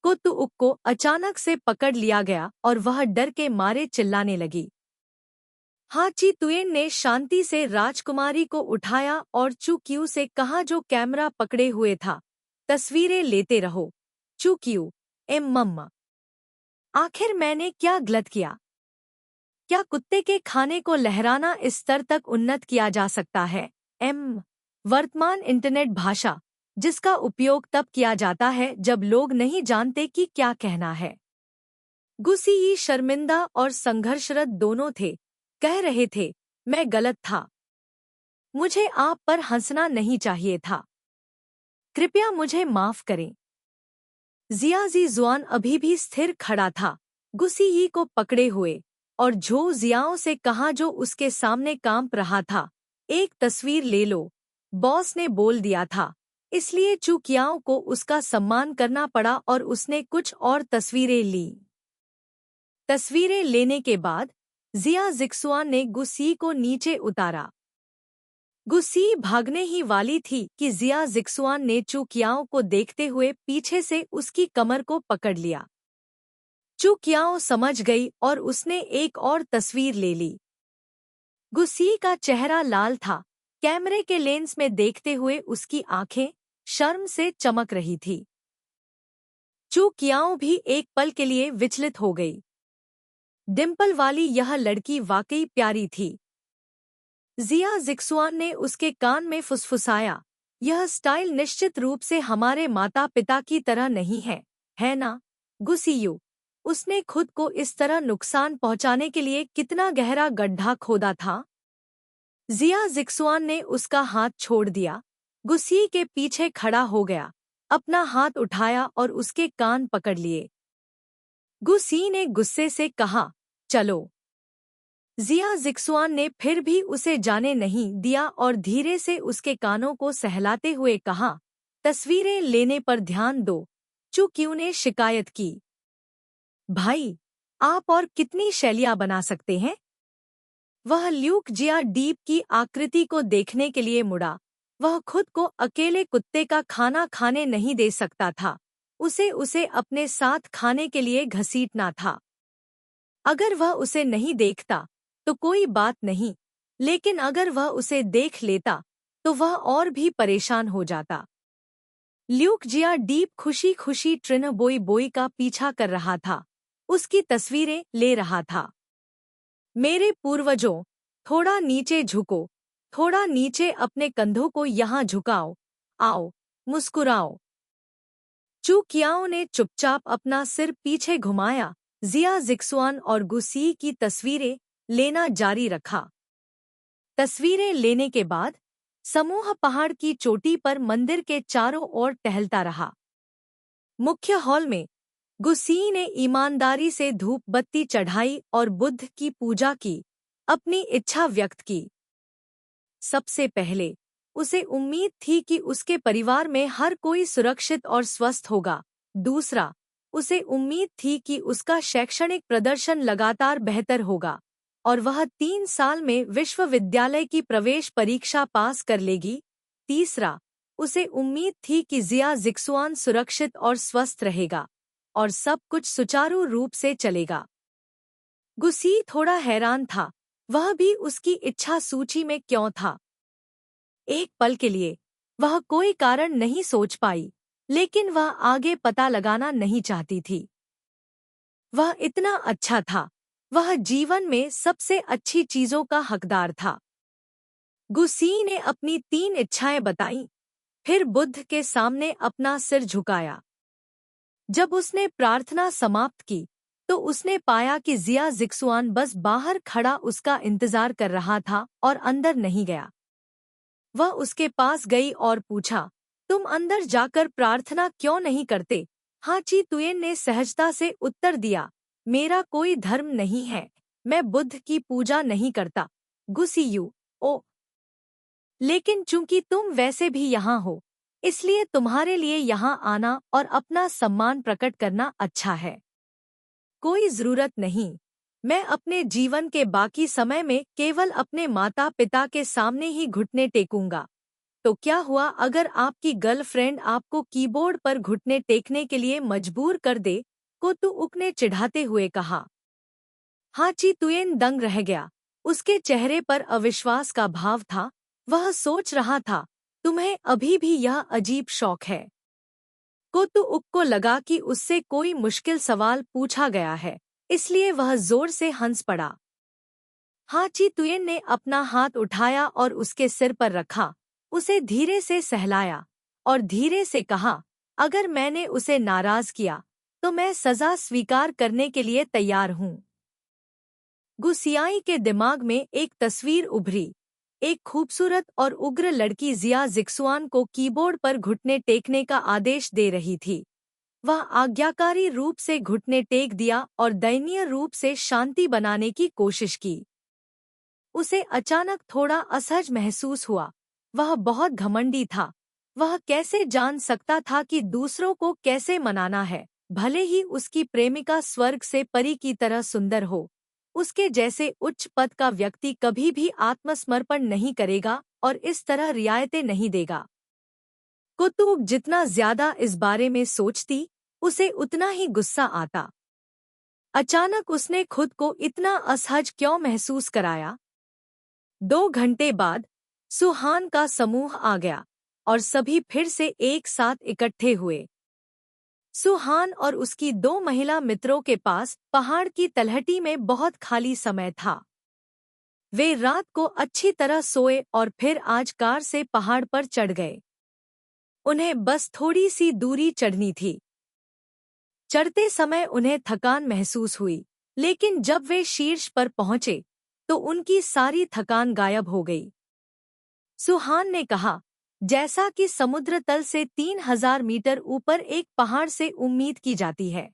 को तुउक को अचानक से पकड़ लिया गया और वह डर के मारे चिल्लाने लगी। हाची तुयेन ने शांति से राजकुमारी को उठाया और चू क्यू से कहा जो कैमरा पकड़े हुए था, तस्वीरें लेते रहो। चू क्यू, मम्मा, आखिर मैंने क्या गलत किया? क्या कुत्ते के खाने को लहराना इस स्तर तक उन्नत किया जा सकता है? वर्तमान इंटरनेट भाषा, जिसका उपयोग तब किया जाता है जब लोग नहीं जानते कि क्या कहना है। गुसी शर्मिंदा और संघर्षरत दोनों थे, कह रहे थे, मैं गलत था। मुझे आप पर हंसना नहीं चाहिए था। कृपया मुझे माफ करें। जियाजी जुआन अभी भी स्थिर खड़ा था, गुसी को पकड़े हुए, और झो जियाओं से कहा जो उसके सामने कांप रहा था, एक तस्वीर ले लो। बॉस ने बोल दिया था, इसलिए चू कियाओं को उसका सम्मान करना पड़ा और उसने कुछ और तस्वीरें ली। तस्वीरें लेने के बाद जिया जिक्सुआन ने गुसी को नीचे उतारा। गुसी भागने ही वाली थी कि जिया जिक्सुआन ने चू कियाओं को देखते हुए पीछे से उसकी कमर को पकड़ लिया। चू कियाओ समझ गई और उसने एक और तस्वीर ले ली। गुस्सी का चेहरा लाल था। कैमरे के लेंस में देखते हुए उसकी आंखें शर्म से चमक रही थी। चू कियाओ भी एक पल के लिए विचलित हो गई। डिम्पल वाली यह लड़की वाकई प्यारी थी। जिया जिक्सुआन ने उसके कान में फुसफुसाया, यह स्टाइल निश्चित रूप से हमारे माता पिता की तरह नहीं है ना? गुसियू, उसने खुद को इस तरह नुकसान पहुंचाने के लिए कितना गहरा गड्ढा खोदा था? जिया जिक्सुआन ने उसका हाथ छोड़ दिया, गुस्सी के पीछे खड़ा हो गया, अपना हाथ उठाया और उसके कान पकड़ लिए। गुस्सी ने गुस्से से कहा, चलो। जिया जिक्सुआन ने फिर भी उसे जाने नहीं दिया और धीरे से उसके कानों को सहलाते हुए कहा, तस्वीरें लेने पर ध्यान दो। चू क्यू ने शिकायत की। भाई, आप और कितनी शैलियां बना सकते हैं? वह ल्यूक जिया डीप की आकृति को देखने के लिए मुड़ा। वह खुद को अकेले कुत्ते का खाना खाने नहीं दे सकता था। उसे अपने साथ खाने के लिए घसीटना था। अगर वह उसे नहीं देखता तो कोई बात नहीं, लेकिन अगर वह उसे देख लेता तो वह और भी परेशान हो जाता। ल्यूक जिया डीप खुशी खुशी ट्रिन बोई बोई का पीछा कर रहा था, उसकी तस्वीरें ले रहा था। मेरे पूर्वजों, थोड़ा नीचे झुको, थोड़ा नीचे अपने कंधों को यहाँ झुकाओ, आओ, मुस्कुराओ। चू कियाओ ने चुपचाप अपना सिर पीछे घुमाया। जिया जिक्सुआन और गुस्सी की तस्वीरें लेना जारी रखा। तस्वीरें लेने के बाद समूह पहाड़ की चोटी पर मंदिर के चारों ओर टहलता रहा। मुख्य हॉल में गुस्सी ने ईमानदारी से धूप बत्ती चढ़ाई और बुद्ध की पूजा की, अपनी इच्छा व्यक्त की। सबसे पहले उसे उम्मीद थी कि उसके परिवार में हर कोई सुरक्षित और स्वस्थ होगा। दूसरा, उसे उम्मीद थी कि उसका शैक्षणिक प्रदर्शन लगातार बेहतर होगा और वह 3 साल में विश्वविद्यालय की प्रवेश परीक्षा पास कर लेगी। तीसरा, उसे उम्मीद थी कि जिया जिक्सुआन सुरक्षित और स्वस्थ रहेगा और सब कुछ सुचारू रूप से चलेगा। गुस्सी थोड़ा हैरान था, वह भी उसकी इच्छा सूची में क्यों था? एक पल के लिए वह कोई कारण नहीं सोच पाई, लेकिन वह आगे पता लगाना नहीं चाहती थी। वह इतना अच्छा था, वह जीवन में सबसे अच्छी चीजों का हकदार था। गुस्सी ने अपनी 3 इच्छाएं बताईं, फिर बुद्ध के सामने अपना सिर झुकाया। जब उसने प्रार्थना समाप्त की, तो उसने पाया कि जिया जिक्सुआन बस बाहर खड़ा उसका इंतजार कर रहा था और अंदर नहीं गया। वह उसके पास गई और पूछा, तुम अंदर जाकर प्रार्थना क्यों नहीं करते? हाची तुयेन ने सहजता से उत्तर दिया, मेरा कोई धर्म नहीं है, मैं बुद्ध की पूजा नहीं करता। गुसियू, ओ, लेकिन चूंकि तुम वैसे भी यहाँ हो, इसलिए तुम्हारे लिए यहाँ आना और अपना सम्मान प्रकट करना अच्छा है। कोई जरूरत नहीं, मैं अपने जीवन के बाकी समय में केवल अपने माता पिता के सामने ही घुटने टेकूंगा। तो क्या हुआ अगर आपकी गर्लफ्रेंड आपको कीबोर्ड पर घुटने टेकने के लिए मजबूर कर दे? कोतुउक ने चिढ़ाते हुए कहा। हाची तुयेन दंग रह गया, उसके चेहरे पर अविश्वास का भाव था। वह सोच रहा था, तुम्हें अभी भी यह अजीब शौक है? कोतुउक को लगा कि उससे कोई मुश्किल सवाल पूछा गया है, इसलिए वह जोर से हंस पड़ा। हाची तुयेन ने अपना हाथ उठाया और उसके सिर पर रखा, उसे धीरे से सहलाया और धीरे से कहा, अगर मैंने उसे नाराज किया तो मैं सजा स्वीकार करने के लिए तैयार हूँ। गुसियाई के दिमाग में एक तस्वीर उभरी, एक खूबसूरत और उग्र लड़की जिया जिक्सुआन को कीबोर्ड पर घुटने टेकने का आदेश दे रही थी। वह आज्ञाकारी रूप से घुटने टेक दिया और दयनीय रूप से शांति बनाने की कोशिश की। उसे अचानक थोड़ा असहज महसूस हुआ। वह बहुत घमंडी था। वह कैसे जान सकता था कि दूसरों को कैसे मनाना है, भले ही उसकी प्रेमिका स्वर्ग से परी की तरह सुंदर हो। उसके जैसे उच्च पद का व्यक्ति कभी भी आत्मसमर्पण नहीं करेगा और इस तरह रियायतें नहीं देगा। कुतुब जितना ज्यादा इस बारे में सोचती, उसे उतना ही गुस्सा आता। अचानक उसने खुद को इतना असहज क्यों महसूस कराया? 2 घंटे बाद सुहान का समूह आ गया और सभी फिर से एक साथ इकट्ठे हुए। सुहान और उसकी 2 महिला मित्रों के पास पहाड़ की तलहटी में बहुत खाली समय था। वे रात को अच्छी तरह सोए और फिर आज कार से पहाड़ पर चढ़ गए। उन्हें बस थोड़ी सी दूरी चढ़नी थी। चढ़ते समय उन्हें थकान महसूस हुई, लेकिन जब वे शीर्ष पर पहुंचे तो उनकी सारी थकान गायब हो गई। सुहान ने कहा, जैसा कि समुद्र तल से 3000 मीटर ऊपर एक पहाड़ से उम्मीद की जाती है,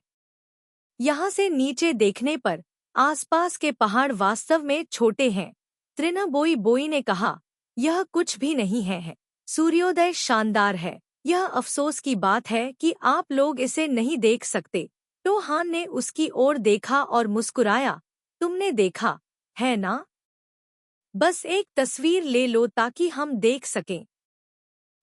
यहाँ से नीचे देखने पर आसपास के पहाड़ वास्तव में छोटे हैं। त्रिनबोई ने कहा, यह कुछ भी नहीं है। सूर्योदय शानदार है। यह अफसोस की बात है कि आप लोग इसे नहीं देख सकते। तो हान ने उसकी ओर देखा और मुस्कुराया, तुमने देखा है ना? बस एक तस्वीर ले लो ताकि हम देख सकें।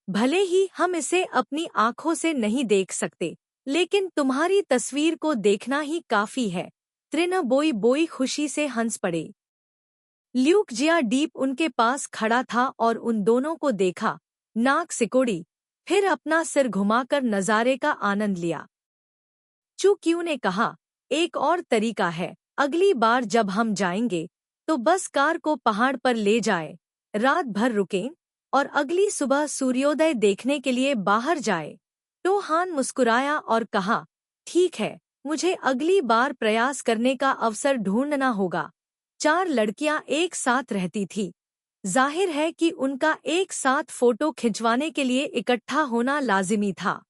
भले ही हम इसे अपनी आंखों से नहीं देख सकते, लेकिन तुम्हारी तस्वीर को देखना ही काफी है। त्रिनबोई खुशी से हंस पड़े। ल्यूक जिया डीप उनके पास खड़ा था और उन दोनों को देखा, नाक सिकोड़ी, फिर अपना सिर घुमाकर नज़ारे का आनंद लिया। चू क्यू ने कहा, एक और तरीका है, अगली बार जब हम जाएंगे तो बस कार को पहाड़ पर ले जाए, रात भर रुकें और अगली सुबह सूर्योदय देखने के लिए बाहर जाए। तो हान मुस्कुराया और कहा, ठीक है, मुझे अगली बार प्रयास करने का अवसर ढूंढना होगा। 4 लड़कियां एक साथ रहती थी। जाहिर है कि उनका एक साथ फोटो खिंचवाने के लिए इकट्ठा होना लाजिमी था।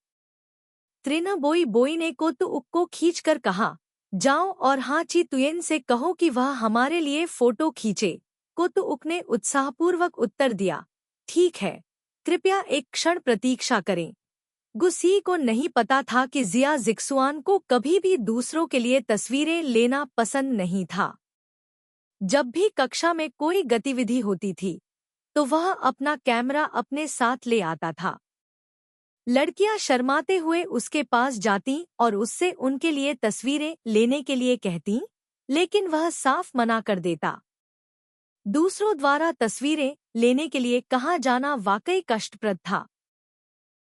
त्रिनबोई ने कोतुक को खींचकर कहा, जाओ और हाची तुयेन से कहो कि वह हमारे लिए फोटो खींचे। कोतुक ने उत्साहपूर्वक उत्तर दिया, ठीक है, कृपया एक क्षण प्रतीक्षा करें। गुसी को नहीं पता था कि जिया जिक्सुआन को कभी भी दूसरों के लिए तस्वीरें लेना पसंद नहीं था। जब भी कक्षा में कोई गतिविधि होती थी तो वह अपना कैमरा अपने साथ ले आता था। लड़कियां शर्माते हुए उसके पास जातीं और उससे उनके लिए तस्वीरें लेने के लिए कहतीं, लेकिन वह साफ मना कर देता। दूसरों द्वारा तस्वीरें लेने के लिए कहा जाना वाकई कष्टप्रद था।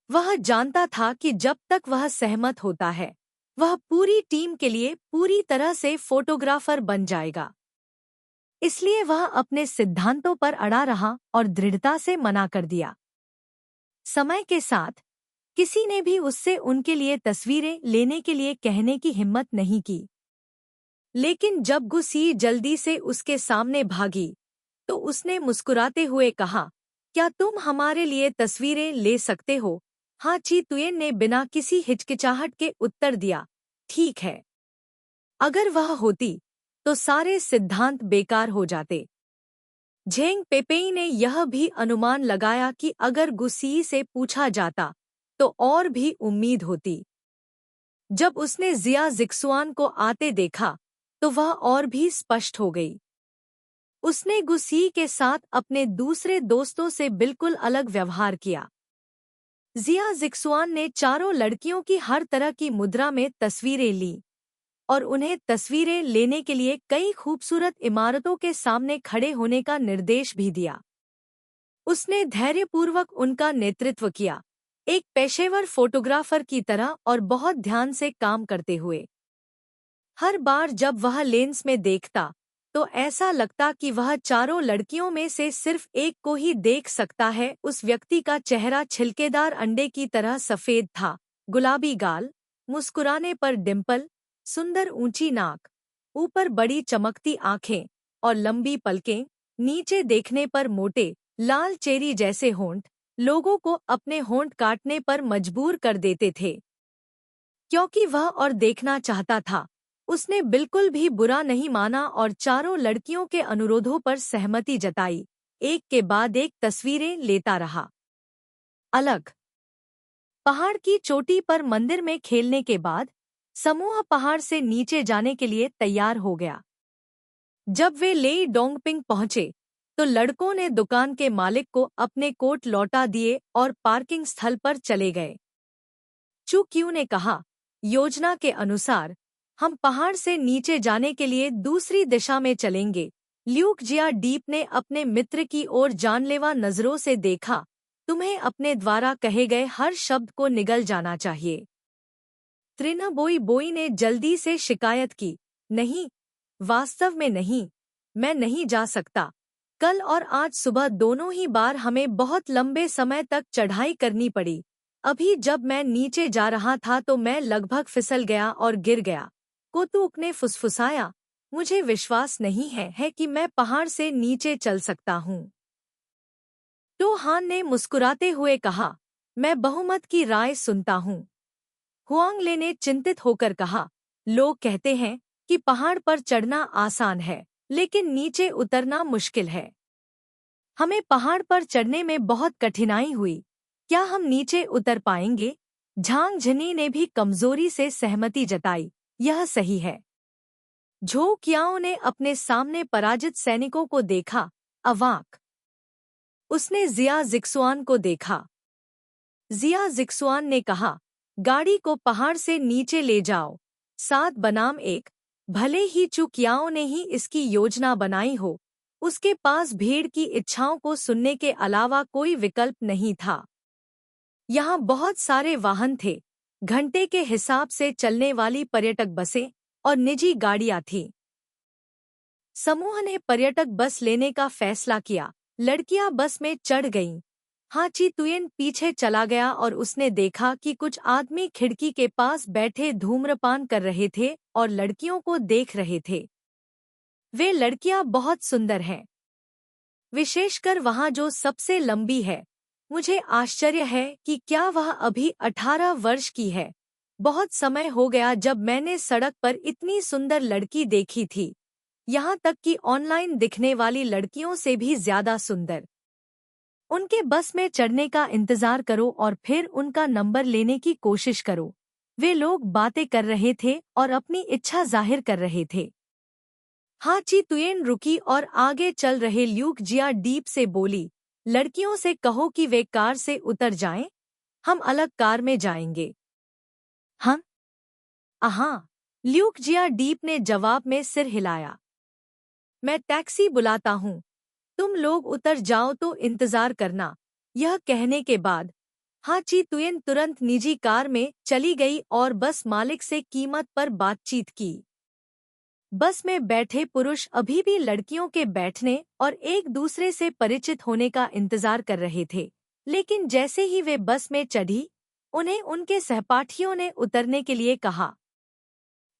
वह जानता था कि जब तक वह सहमत होता है, वह पूरी टीम के लिए पूरी तरह से फोटोग्राफर बन जाएगा। इसलिए वह अपने सिद्धांतों पर अड़ा रहा और दृढ़ता से मना कर दिया। समय के साथ किसी ने भी उससे उनके लिए तस्वीरें लेने के लिए कहने की हिम्मत नहीं की। लेकिन जब गुसी जल्दी से उसके सामने भागी तो उसने मुस्कुराते हुए कहा, क्या तुम हमारे लिए तस्वीरें ले सकते हो? हाची तुयेन ने बिना किसी हिचकिचाहट के उत्तर दिया, ठीक है। अगर वह होती तो सारे सिद्धांत बेकार हो जाते। झेंग पेपेई ने यह भी अनुमान लगाया कि अगर गुसी से पूछा जाता तो और भी उम्मीद होती। जब उसने जिया जिक्सुआन को आते देखा तो वह और भी स्पष्ट हो गई। उसने गुसी के साथ अपने दूसरे दोस्तों से बिल्कुल अलग व्यवहार किया। जिया जिक्सुआन ने चारों लड़कियों की हर तरह की मुद्रा में तस्वीरें लीं और उन्हें तस्वीरें लेने के लिए कई खूबसूरत इमारतों के सामने खड़े होने का निर्देश भी दिया। उसने धैर्यपूर्वक उनका नेतृत्व किया, एक पेशेवर फोटोग्राफर की तरह और बहुत ध्यान से काम करते हुए। हर बार जब वह लेंस में देखता तो ऐसा लगता कि वह चारों लड़कियों में से सिर्फ एक को ही देख सकता है। उस व्यक्ति का चेहरा छिलकेदार अंडे की तरह सफेद था, गुलाबी गाल, मुस्कुराने पर डिम्पल, सुंदर ऊंची नाक, ऊपर बड़ी चमकती आंखें और लंबी पलकें, नीचे देखने पर मोटे लाल चेरी जैसे होंठ लोगों को अपने होंठ काटने पर मजबूर कर देते थे। क्योंकि वह और देखना चाहता था, उसने बिल्कुल भी बुरा नहीं माना और चारों लड़कियों के अनुरोधों पर सहमति जताई। एक के बाद एक तस्वीरें लेता रहा। अलग पहाड़ की चोटी पर मंदिर में खेलने के बाद समूह पहाड़ से नीचे जाने के लिए तैयार हो गया। जब वे लेई डोंगपिंग पहुंचे तो लड़कों ने दुकान के मालिक को अपने कोट लौटा दिए और पार्किंग स्थल पर चले गए। चू क्यू ने कहा, योजना के अनुसार हम पहाड़ से नीचे जाने के लिए दूसरी दिशा में चलेंगे, ल्यूक जिया डीप ने अपने मित्र की ओर जानलेवा नजरों से देखा। तुम्हें अपने द्वारा कहे गए हर शब्द को निगल जाना चाहिए। त्रिनाबोई बोई ने जल्दी से शिकायत की। नहीं, वास्तव में नहीं, मैं नहीं जा सकता। कल और आज सुबह दोनों ही बार हमें बहुत लंबे समय तक चढ़ाई करनी पड़ी। अभी जब मैं नीचे जा रहा था तो मैं लगभग फिसल गया और गिर गया। कोतुक ने फुसफुसाया, मुझे विश्वास नहीं है कि मैं पहाड़ से नीचे चल सकता हूँ। तो हान ने मुस्कुराते हुए कहा, मैं बहुमत की राय सुनता हूँ। हुआंगले ने चिंतित होकर कहा, लोग कहते हैं कि पहाड़ पर चढ़ना आसान है, लेकिन नीचे उतरना मुश्किल है। हमें पहाड़ पर चढ़ने में बहुत कठिनाई हुई। क्या हम नीचे उतर पाएंगे? झांग झनी ने भी कमजोरी से सहमति जताई। यह सही है। झो कियाओ ने अपने सामने पराजित सैनिकों को देखा, अवाक। उसने जिया जिक्सुआन को देखा। जिया जिक्सुआन ने कहा, गाड़ी को पहाड़ से नीचे ले जाओ। 7 बनाम 1। भले ही चू कियाओ ने ही इसकी योजना बनाई हो, उसके पास भीड़ की इच्छाओं को सुनने के अलावा कोई विकल्प नहीं था। यहाँ बहुत सारे वाहन थे, घंटे के हिसाब से चलने वाली पर्यटक बसें और निजी गाड़ियाँ थीं। समूह ने पर्यटक बस लेने का फैसला किया। लड़कियां बस में चढ़ गईं। हाची तुयेन पीछे चला गया और उसने देखा कि कुछ आदमी खिड़की के पास बैठे धूम्रपान कर रहे थे और लड़कियों को देख रहे थे। वे लड़कियां बहुत सुंदर हैं, विशेषकर वहां जो सबसे लंबी है। मुझे आश्चर्य है कि क्या वह अभी 18 वर्ष की है। बहुत समय हो गया जब मैंने सड़क पर इतनी सुंदर लड़की देखी थी, यहाँ तक कि ऑनलाइन दिखने वाली लड़कियों से भी ज्यादा सुंदर। उनके बस में चढ़ने का इंतजार करो और फिर उनका नंबर लेने की कोशिश करो। वे लोग बातें कर रहे थे और अपनी इच्छा जाहिर कर रहे थे। हाची तुयेन रुकी और आगे चल रहे ल्यूक जिया डीप से बोली, लड़कियों से कहो कि वे कार से उतर जाएं, हम अलग कार में जाएंगे। हाँ? हाँ, ल्यूक जिया डीप ने जवाब में सिर हिलाया। मैं टैक्सी बुलाता हूँ, तुम लोग उतर जाओ तो इंतजार करना। यह कहने के बाद हाची तुयेन तुरंत निजी कार में चली गई और बस मालिक से कीमत पर बातचीत की। बस में बैठे पुरुष अभी भी लड़कियों के बैठने और एक दूसरे से परिचित होने का इंतजार कर रहे थे, लेकिन जैसे ही वे बस में चढ़ी, उन्हें उनके सहपाठियों ने उतरने के लिए कहा।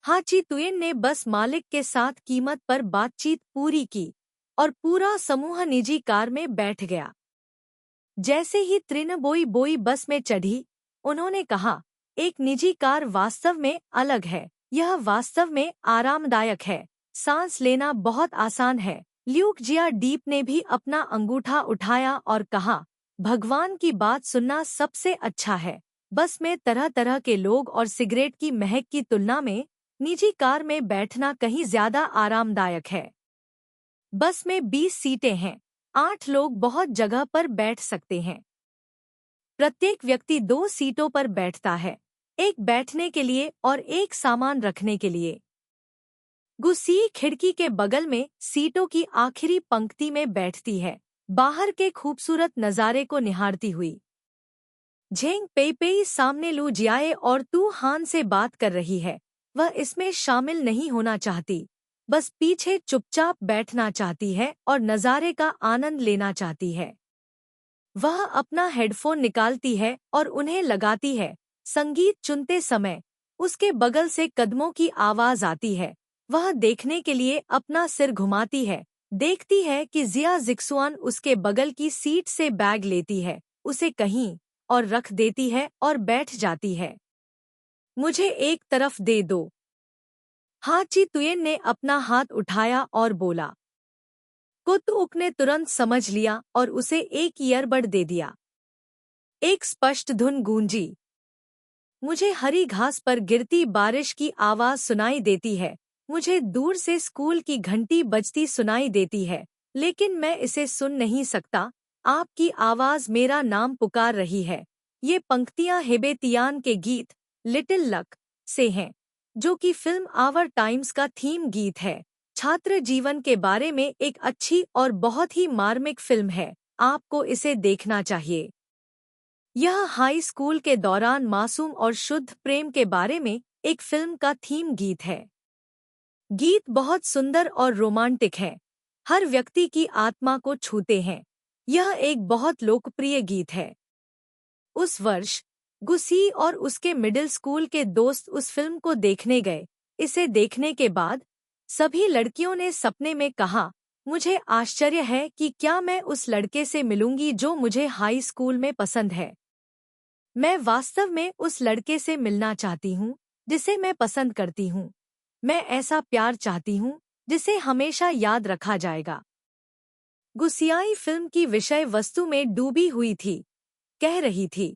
हाची तुयेन ने बस मालिक के साथ कीमत पर बातचीत पूरी की और पूरा समूह निजी कार में बैठ गया। जैसे ही त्रिनबोई बोई बस में चढ़ी, उन्होंने कहा, एक निजी कार वास्तव में अलग है। यह वास्तव में आरामदायक है। सांस लेना बहुत आसान है। ल्यूक जिया डीप ने भी अपना अंगूठा उठाया और कहा, भगवान की बात सुनना सबसे अच्छा है। बस में तरह तरह के लोग और सिगरेट की महक की तुलना में निजी कार में बैठना कहीं ज्यादा आरामदायक है। बस में 20 सीटें हैं। 8 लोग बहुत जगह पर बैठ सकते हैं। प्रत्येक व्यक्ति 2 सीटों पर बैठता है, एक बैठने के लिए और एक सामान रखने के लिए। गुसी खिड़की के बगल में सीटों की आखिरी पंक्ति में बैठती है, बाहर के खूबसूरत नज़ारे को निहारती हुई। झेंग पेईपेई सामने लू जियाए और तू हान से बात कर रही है। वह इसमें शामिल नहीं होना चाहती, बस पीछे चुपचाप बैठना चाहती है और नज़ारे का आनंद लेना चाहती है। वह अपना हेडफोन निकालती है और उन्हें लगाती है। संगीत चुनते समय उसके बगल से कदमों की आवाज आती है। वह देखने के लिए अपना सिर घुमाती है, देखती है कि जिया जिक्सुआन उसके बगल की सीट से बैग लेती है, उसे कहीं और रख देती है और बैठ जाती है। मुझे एक तरफ दे दो। हाची तुयेन ने अपना हाथ उठाया और बोला। कुतुक ने तुरंत समझ लिया और उसे एक ईयरबड दे दिया। एक स्पष्ट धुन गूंजी। मुझे हरी घास पर गिरती बारिश की आवाज सुनाई देती है। मुझे दूर से स्कूल की घंटी बजती सुनाई देती है, लेकिन मैं इसे सुन नहीं सकता। आपकी आवाज मेरा नाम पुकार रही है। ये पंक्तियां हेबेतियान के गीत लिटिल लक से हैं, जो कि फिल्म आवर टाइम्स का थीम गीत है। छात्र जीवन के बारे में एक अच्छी और बहुत ही मार्मिक फिल्म है, आपको इसे देखना चाहिए। यह हाई स्कूल के दौरान मासूम और शुद्ध प्रेम के बारे में एक फिल्म का थीम गीत है। गीत बहुत सुंदर और रोमांटिक है, हर व्यक्ति की आत्मा को छूते हैं। यह एक बहुत लोकप्रिय गीत है। उस वर्ष गुसी और उसके मिडिल स्कूल के दोस्त उस फिल्म को देखने गए। इसे देखने के बाद सभी लड़कियों ने सपने में कहा, मुझे आश्चर्य है कि क्या मैं उस लड़के से मिलूंगी जो मुझे हाई स्कूल में पसंद है। मैं वास्तव में उस लड़के से मिलना चाहती हूँ जिसे मैं पसंद करती हूँ। मैं ऐसा प्यार चाहती हूँ जिसे हमेशा याद रखा जाएगा। गुसियाई फिल्म की विषय वस्तु में डूबी हुई थी। कह रही थी,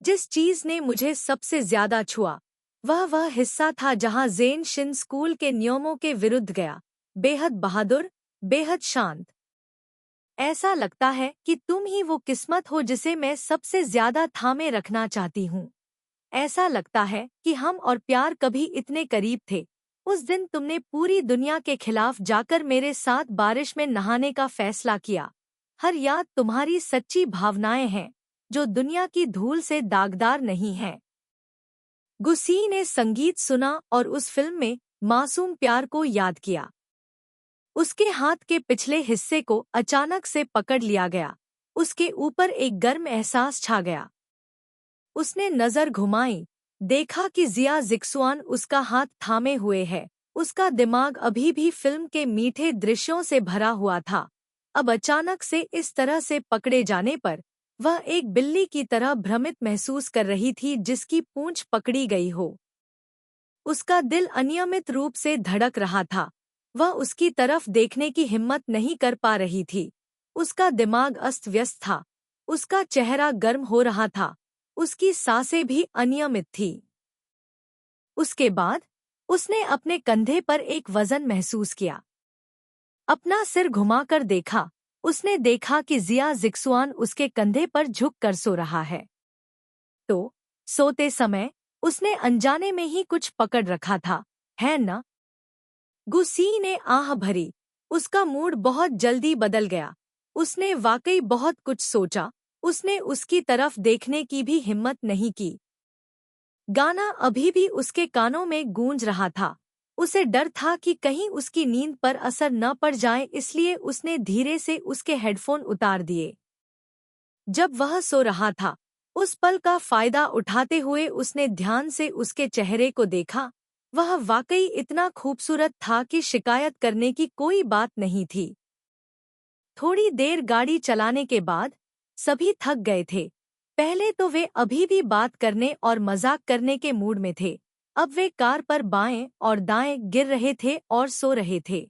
जिस चीज ने मुझे सबसे ज्यादा छुआ वह हिस्सा था जहां ज़ेन शिन स्कूल के नियमों के विरुद्ध गया। बेहद बहादुर, बेहद शांत। ऐसा लगता है कि तुम ही वो किस्मत हो जिसे मैं सबसे ज्यादा थामे रखना चाहती हूँ। ऐसा लगता है कि हम और प्यार कभी इतने करीब थे। उस दिन तुमने पूरी दुनिया के खिलाफ जाकर मेरे साथ बारिश में नहाने का फैसला किया। हर याद तुम्हारी सच्ची भावनाएं हैं जो दुनिया की धूल से दागदार नहीं है। गुसी ने संगीत सुना और उस फिल्म में मासूम प्यार को याद किया। उसके हाथ के पिछले हिस्से को अचानक से पकड़ लिया गया। उसके ऊपर एक गर्म एहसास छा गया। उसने नजर घुमाई, देखा कि जिया जिक्सुआन उसका हाथ थामे हुए है। उसका दिमाग अभी भी फिल्म के मीठे दृश्यों से भरा हुआ था। अब अचानक से इस तरह से पकड़े जाने पर वह एक बिल्ली की तरह भ्रमित महसूस कर रही थी जिसकी पूंछ पकड़ी गई हो। उसका दिल अनियमित रूप से धड़क रहा था। वह उसकी तरफ देखने की हिम्मत नहीं कर पा रही थी। उसका दिमाग अस्त व्यस्त था। उसका चेहरा गर्म हो रहा था। उसकी सांसें भी अनियमित थी। उसके बाद उसने अपने कंधे पर एक वजन महसूस किया। अपना सिर घुमाकर देखा। उसने देखा कि जिया जिक्सुआन उसके कंधे पर झुक कर सो रहा है। तो सोते समय उसने अनजाने में ही कुछ पकड़ रखा था, है न? गुसी ने आह भरी। उसका मूड बहुत जल्दी बदल गया। उसने वाकई बहुत कुछ सोचा। उसने उसकी तरफ देखने की भी हिम्मत नहीं की। गाना अभी भी उसके कानों में गूंज रहा था। उसे डर था कि कहीं उसकी नींद पर असर न पड़ जाए, इसलिए उसने धीरे से उसके हेडफोन उतार दिए। जब वह सो रहा था, उस पल का फायदा उठाते हुए उसने ध्यान से उसके चेहरे को देखा। वह वाकई इतना खूबसूरत था कि शिकायत करने की कोई बात नहीं थी। थोड़ी देर गाड़ी चलाने के बाद सभी थक गए थे। पहले तो वे अभी भी बात करने और मजाक करने के मूड में थे। अब वे कार पर बाएं और दाएं गिर रहे थे और सो रहे थे।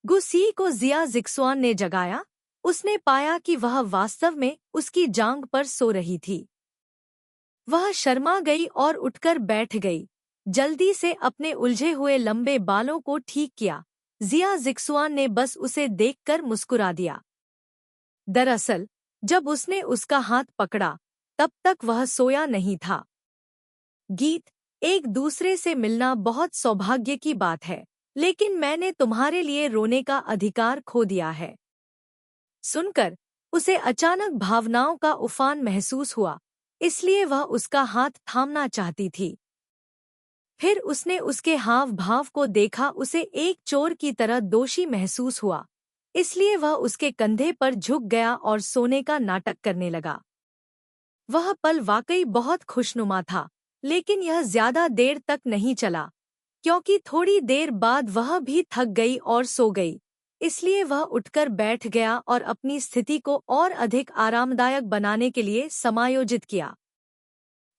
गुसी को जिया जिक्सुआन ने जगाया। उसने पाया कि वह वास्तव में उसकी जांघ पर सो रही थी। वह शर्मा गई और उठकर बैठ गई। जल्दी से अपने उलझे हुए लंबे बालों को ठीक किया। जिया जिक्सुआन ने बस उसे देखकर मुस्कुरा दिया। दरअसल जब उसने उसका हाथ पकड़ा तब तक वह सोया नहीं था। गीत, एक दूसरे से मिलना बहुत सौभाग्य की बात है, लेकिन मैंने तुम्हारे लिए रोने का अधिकार खो दिया है। सुनकर उसे अचानक भावनाओं का उफान महसूस हुआ, इसलिए वह उसका हाथ थामना चाहती थी। फिर उसने उसके हाव भाव को देखा। उसे एक चोर की तरह दोषी महसूस हुआ, इसलिए वह उसके कंधे पर झुक गया और सोने का नाटक करने लगा। वह पल वाकई बहुत खुशनुमा था, लेकिन यह ज्यादा देर तक नहीं चला, क्योंकि थोड़ी देर बाद वह भी थक गई और सो गई। इसलिए वह उठकर बैठ गया और अपनी स्थिति को और अधिक आरामदायक बनाने के लिए समायोजित किया।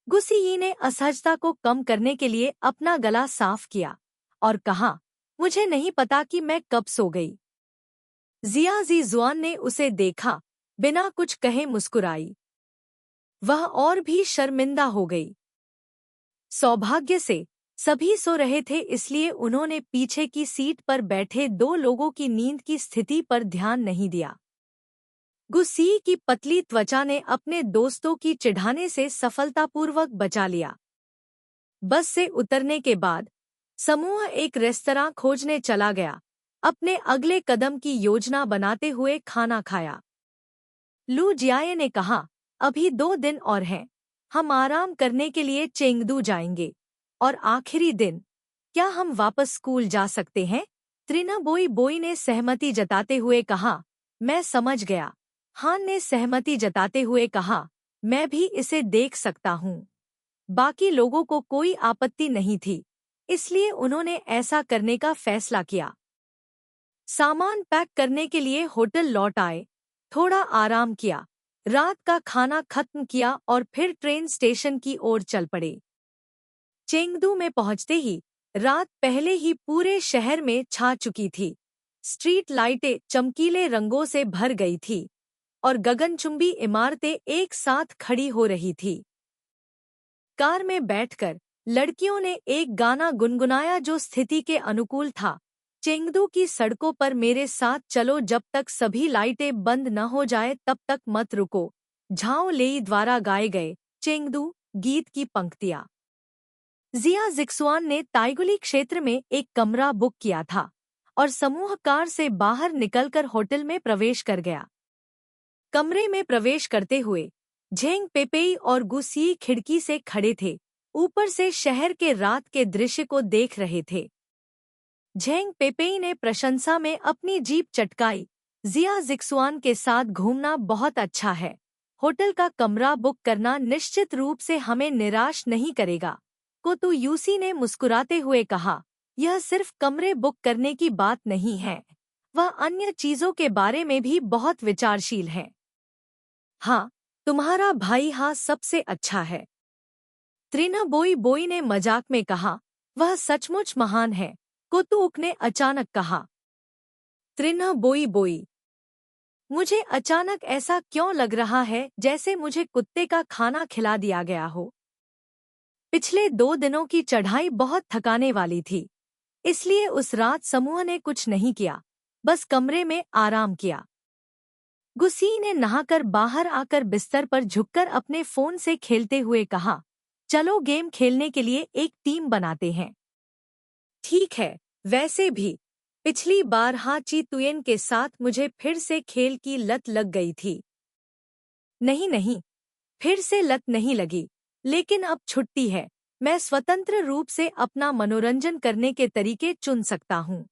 गुसी ने असहजता को कम करने के लिए अपना गला साफ किया और कहा, मुझे नहीं पता कि मैं कब सो गई। जिया जिक्सुआन ने उसे देखा, बिना कुछ कहे मुस्कुराई। वह और भी शर्मिंदा हो गई। सौभाग्य से सभी सो रहे थे, इसलिए उन्होंने पीछे की सीट पर बैठे दो लोगों की नींद की स्थिति पर ध्यान नहीं दिया। गुसी की पतली त्वचा ने अपने दोस्तों की चिढ़ाने से सफलतापूर्वक बचा लिया। बस से उतरने के बाद समूह एक रेस्तरां खोजने चला गया, अपने अगले कदम की योजना बनाते हुए खाना खाया। लू जियाए ने कहा, अभी 2 दिन और हैं, हम आराम करने के लिए चेंगदू जाएंगे। और आखिरी दिन, क्या हम वापस स्कूल जा सकते हैं? त्रिनाबोई बोई ने सहमति जताते हुए कहा, मैं समझ गया। हान ने सहमति जताते हुए कहा, मैं भी इसे देख सकता हूँ। बाकी लोगों को कोई आपत्ति नहीं थी, इसलिए उन्होंने ऐसा करने का फैसला किया। सामान पैक करने के लिए होटल लौट आए, थोड़ा आराम किया, रात का खाना खत्म किया और फिर ट्रेन स्टेशन की ओर चल पड़े। चेंगदू में पहुंचते ही रात पहले ही पूरे शहर में छा चुकी थी। स्ट्रीट लाइटें चमकीले रंगों से भर गई थी और गगनचुंबी इमारतें एक साथ खड़ी हो रही थी। कार में बैठकर लड़कियों ने एक गाना गुनगुनाया जो स्थिति के अनुकूल था। चेंगदू की सड़कों पर मेरे साथ चलो, जब तक सभी लाइटें बंद न हो जाए तब तक मत रुको। झाओ लेई द्वारा गाए गए चेंगदू गीत की पंक्तियाँ। जिया जिक्सुआन ने ताइगुली क्षेत्र में एक कमरा बुक किया था और समूह कार से बाहर निकलकर होटल में प्रवेश कर गया। कमरे में प्रवेश करते हुए झेंग पेपेई और गुसी खिड़की से खड़े थे, ऊपर से शहर के रात के दृश्य को देख रहे थे। झेंग पेपेई ने प्रशंसा में अपनी जीभ चटकाई। जिया जिक्सुआन के साथ घूमना बहुत अच्छा है। होटल का कमरा बुक करना निश्चित रूप से हमें निराश नहीं करेगा। कोतु यूसी ने मुस्कुराते हुए कहा, यह सिर्फ कमरे बुक करने की बात नहीं है, वह अन्य चीजों के बारे में भी बहुत विचारशील है। हाँ, तुम्हारा भाई हाँ सबसे अच्छा है। त्रिनाबोई बोई ने मजाक में कहा, वह सचमुच महान है। कोतुक ने अचानक कहा। त्रिनाबोई बोई, मुझे अचानक ऐसा क्यों लग रहा है जैसे मुझे कुत्ते का खाना खिला दिया गया हो। पिछले 2 दिनों की चढ़ाई बहुत थकाने वाली थी, इसलिए उस रात समूह ने कुछ नहीं किया, बस कमरे में आराम किया। गुसी ने नहाकर बाहर आकर बिस्तर पर झुककर अपने फोन से खेलते हुए कहा, चलो गेम खेलने के लिए एक टीम बनाते हैं। ठीक है, वैसे भी पिछली बार हाची तुयेन के साथ मुझे फिर से खेल की लत लग गई थी। नहीं, फिर से लत नहीं लगी, लेकिन अब छुट्टी है, मैं स्वतंत्र रूप से अपना मनोरंजन करने के तरीके चुन सकता हूँ।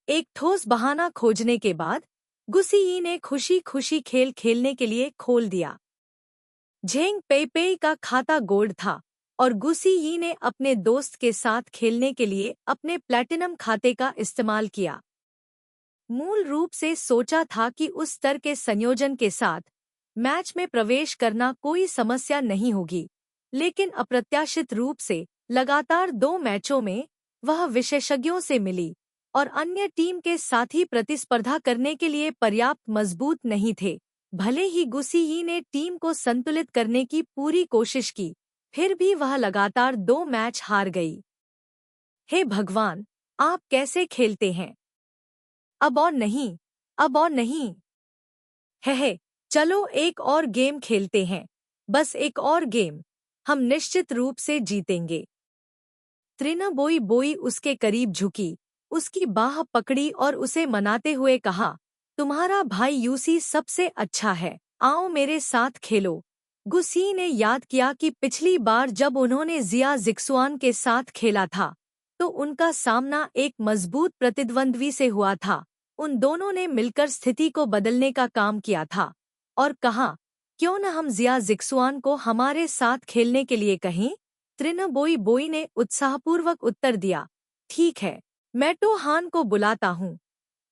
एक ठोस बहाना खोजने के बाद गुसी ने खुशी खुशी खेल खेलने के लिए खोल दिया। झेंग पेइपेई का खाता गोल्ड था और गुसी ने अपने दोस्त के साथ खेलने के लिए अपने प्लैटिनम खाते का इस्तेमाल किया। मूल रूप से सोचा था कि उस स्तर के संयोजन के साथ मैच में प्रवेश करना कोई समस्या नहीं होगी, लेकिन अप्रत्याशित रूप से लगातार 2 मैचों में वह विशेषज्ञों से मिली और अन्य टीम के साथ ही प्रतिस्पर्धा करने के लिए पर्याप्त मजबूत नहीं थे। भले ही गुसी ने टीम को संतुलित करने की पूरी कोशिश की, फिर भी वह लगातार 2 मैच हार गई। हे भगवान, आप कैसे खेलते हैं? अब और नहीं। हे, चलो एक और गेम खेलते हैं, बस एक और गेम, हम निश्चित रूप से जीतेंगे। त्रिनाबोई बोई उसके करीब झुकी, उसकी बाह पकड़ी और उसे मनाते हुए कहा, तुम्हारा भाई यूसी सबसे अच्छा है, आओ मेरे साथ खेलो। गुसी ने याद किया कि पिछली बार जब उन्होंने जिया जिक्सुआन के साथ खेला था, तो उनका सामना एक मजबूत प्रतिद्वंद्वी से हुआ था। उन दोनों ने मिलकर स्थिति को बदलने का काम किया था और कहा, क्यों न हम जिया जिक्सुआन को हमारे साथ खेलने के लिए कहें? त्रिनाबोई बोई ने उत्साहपूर्वक उत्तर दिया, ठीक है, मैं तो हान को बुलाता हूँ।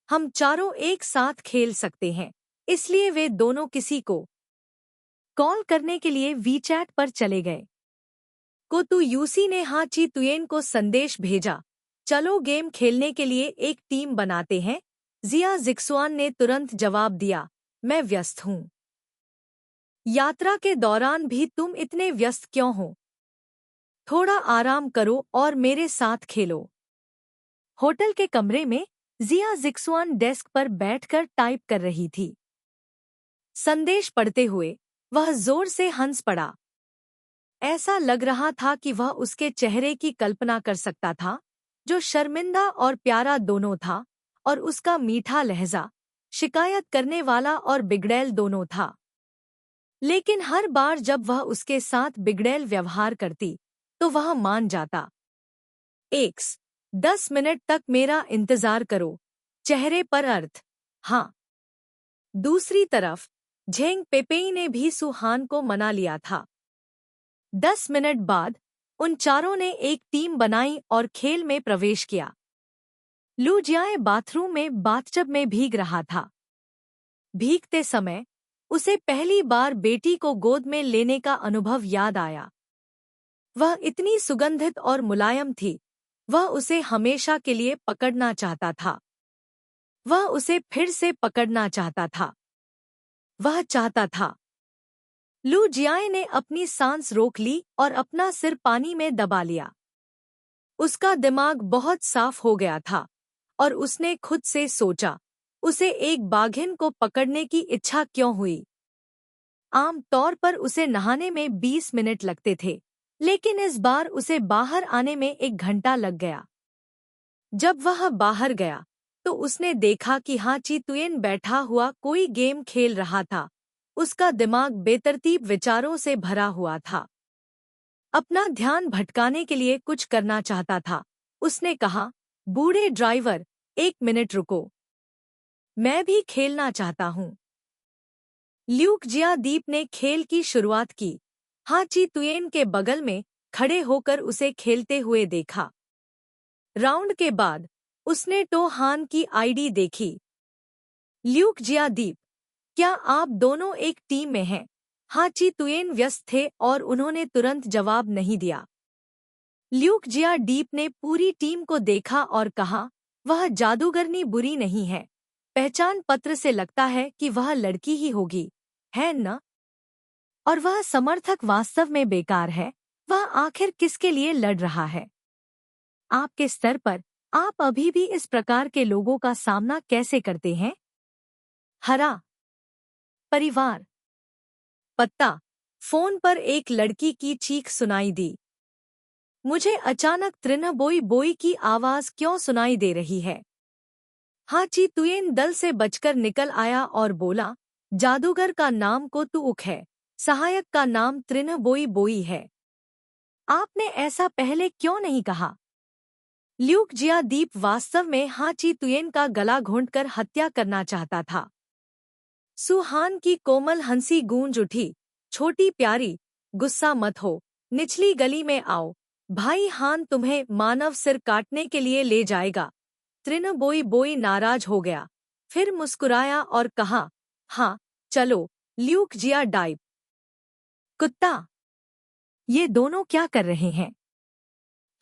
हम चारों एक साथ खेल सकते हैं। इसलिए वे दोनों किसी को कॉल करने के लिए वीचैट पर चले गए। कोतु यूसी ने हाची तुयेन को संदेश भेजा, चलो गेम खेलने के लिए एक टीम बनाते हैं। जिया जिक्सुआन ने तुरंत जवाब दिया, मैं व्यस्त हूँ। यात्रा के दौरान भी तुम इतने व्यस्त क्यों हो? थोड़ा आराम करो और मेरे साथ खेलो। होटल के कमरे में जिया जिक्सुआन डेस्क पर बैठकर टाइप कर रही थी। संदेश पढ़ते हुए वह जोर से हंस पड़ा। ऐसा लग रहा था कि वह उसके चेहरे की कल्पना कर सकता था, जो शर्मिंदा और प्यारा दोनों था, और उसका मीठा लहजा, शिकायत करने वाला और बिगड़ैल दोनों था। लेकिन हर बार जब वह उसके साथ बिगड़ैल व्यवहार करती, तो वह मान जाता। 10 मिनट तक मेरा इंतजार करो, चेहरे पर अर्थ। हाँ। दूसरी तरफ झेंग पेपेई ने भी सुहान को मना लिया था। 10 मिनट बाद उन चारों ने एक टीम बनाई और खेल में प्रवेश किया। लू जियाए बाथरूम में बाथटब में भीग रहा था। भीगते समय उसे पहली बार बेटी को गोद में लेने का अनुभव याद आया। वह इतनी सुगंधित और मुलायम थी, वह उसे हमेशा के लिए पकड़ना चाहता था। वह उसे फिर से पकड़ना चाहता था। वह चाहता था। लू जियाए ने अपनी सांस रोक ली और अपना सिर पानी में दबा लिया। उसका दिमाग बहुत साफ हो गया था और उसने खुद से सोचा, उसे एक बाघिन को पकड़ने की इच्छा क्यों हुई। आम तौर पर उसे नहाने में 20 मिनट लगते थे, लेकिन इस बार उसे बाहर आने में 1 घंटा लग गया। जब वह बाहर गया तो उसने देखा कि हाची तुयेन बैठा हुआ कोई गेम खेल रहा था। उसका दिमाग बेतरतीब विचारों से भरा हुआ था। अपना ध्यान भटकाने के लिए कुछ करना चाहता था। उसने कहा, बूढ़े ड्राइवर, 1 मिनट रुको। मैं भी खेलना चाहता हूँ। ल्यूक जिया दीप ने खेल की शुरुआत की। हाची तुयेन के बगल में खड़े होकर उसे खेलते हुए देखा। राउंड के बाद उसने टो हान की आईडी देखी। ल्यूक जिया दीप, क्या आप दोनों एक टीम में हैं? हाची तुयेन व्यस्त थे और उन्होंने तुरंत जवाब नहीं दिया। ल्यूक जिया डीप ने पूरी टीम को देखा और कहा, वह जादूगरनी बुरी नहीं है। पहचान पत्र से लगता है कि वह लड़की ही होगी, है न? और वह समर्थक वास्तव में बेकार है। वह आखिर किसके लिए लड़ रहा है? आपके स्तर पर आप अभी भी इस प्रकार के लोगों का सामना कैसे करते हैं? हरा परिवार। पत्ता। फोन पर एक लड़की की चीख सुनाई दी। मुझे अचानक त्रिन बोई बोई की आवाज क्यों सुनाई दे रही है? हाची तुयेन दल से बचकर निकल आया और बोला, जादूगर का नाम को तुउक है, सहायक का नाम त्रिन बोई बोई है। आपने ऐसा पहले क्यों नहीं कहा? ल्यूक जिया दीप वास्तव में हाची तुयेन का गला घोंटकर हत्या करना चाहता था। सुहान की कोमल हंसी गूंज उठी, छोटी प्यारी, गुस्सा मत हो, निचली गली में आओ, भाई हान तुम्हें मानव सिर काटने के लिए ले जाएगा। त्रिन बोई बोई नाराज हो गया, फिर मुस्कुराया और कहा, हाँ, चलो, ल्यूक जिया डाइप। कुत्ता, ये दोनों क्या कर रहे हैं?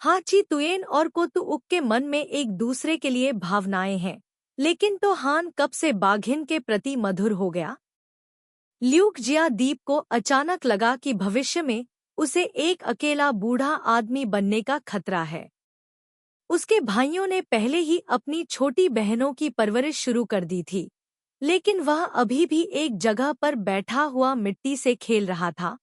हाची तुयेन और कोतुउक के मन में एक दूसरे के लिए भावनाएं हैं, लेकिन तो हान कब से बाघिन के प्रति मधुर हो गया? ल्यूक जिया दीप को अचानक लगा कि भविष्य में उसे एक अकेला बूढ़ा आदमी बनने का खतरा है। उसके भाइयों ने पहले ही अपनी छोटी बहनों की परवरिश शुरू कर दी थी, लेकिन वह अभी भी एक जगह पर बैठा हुआ मिट्टी से खेल रहा था,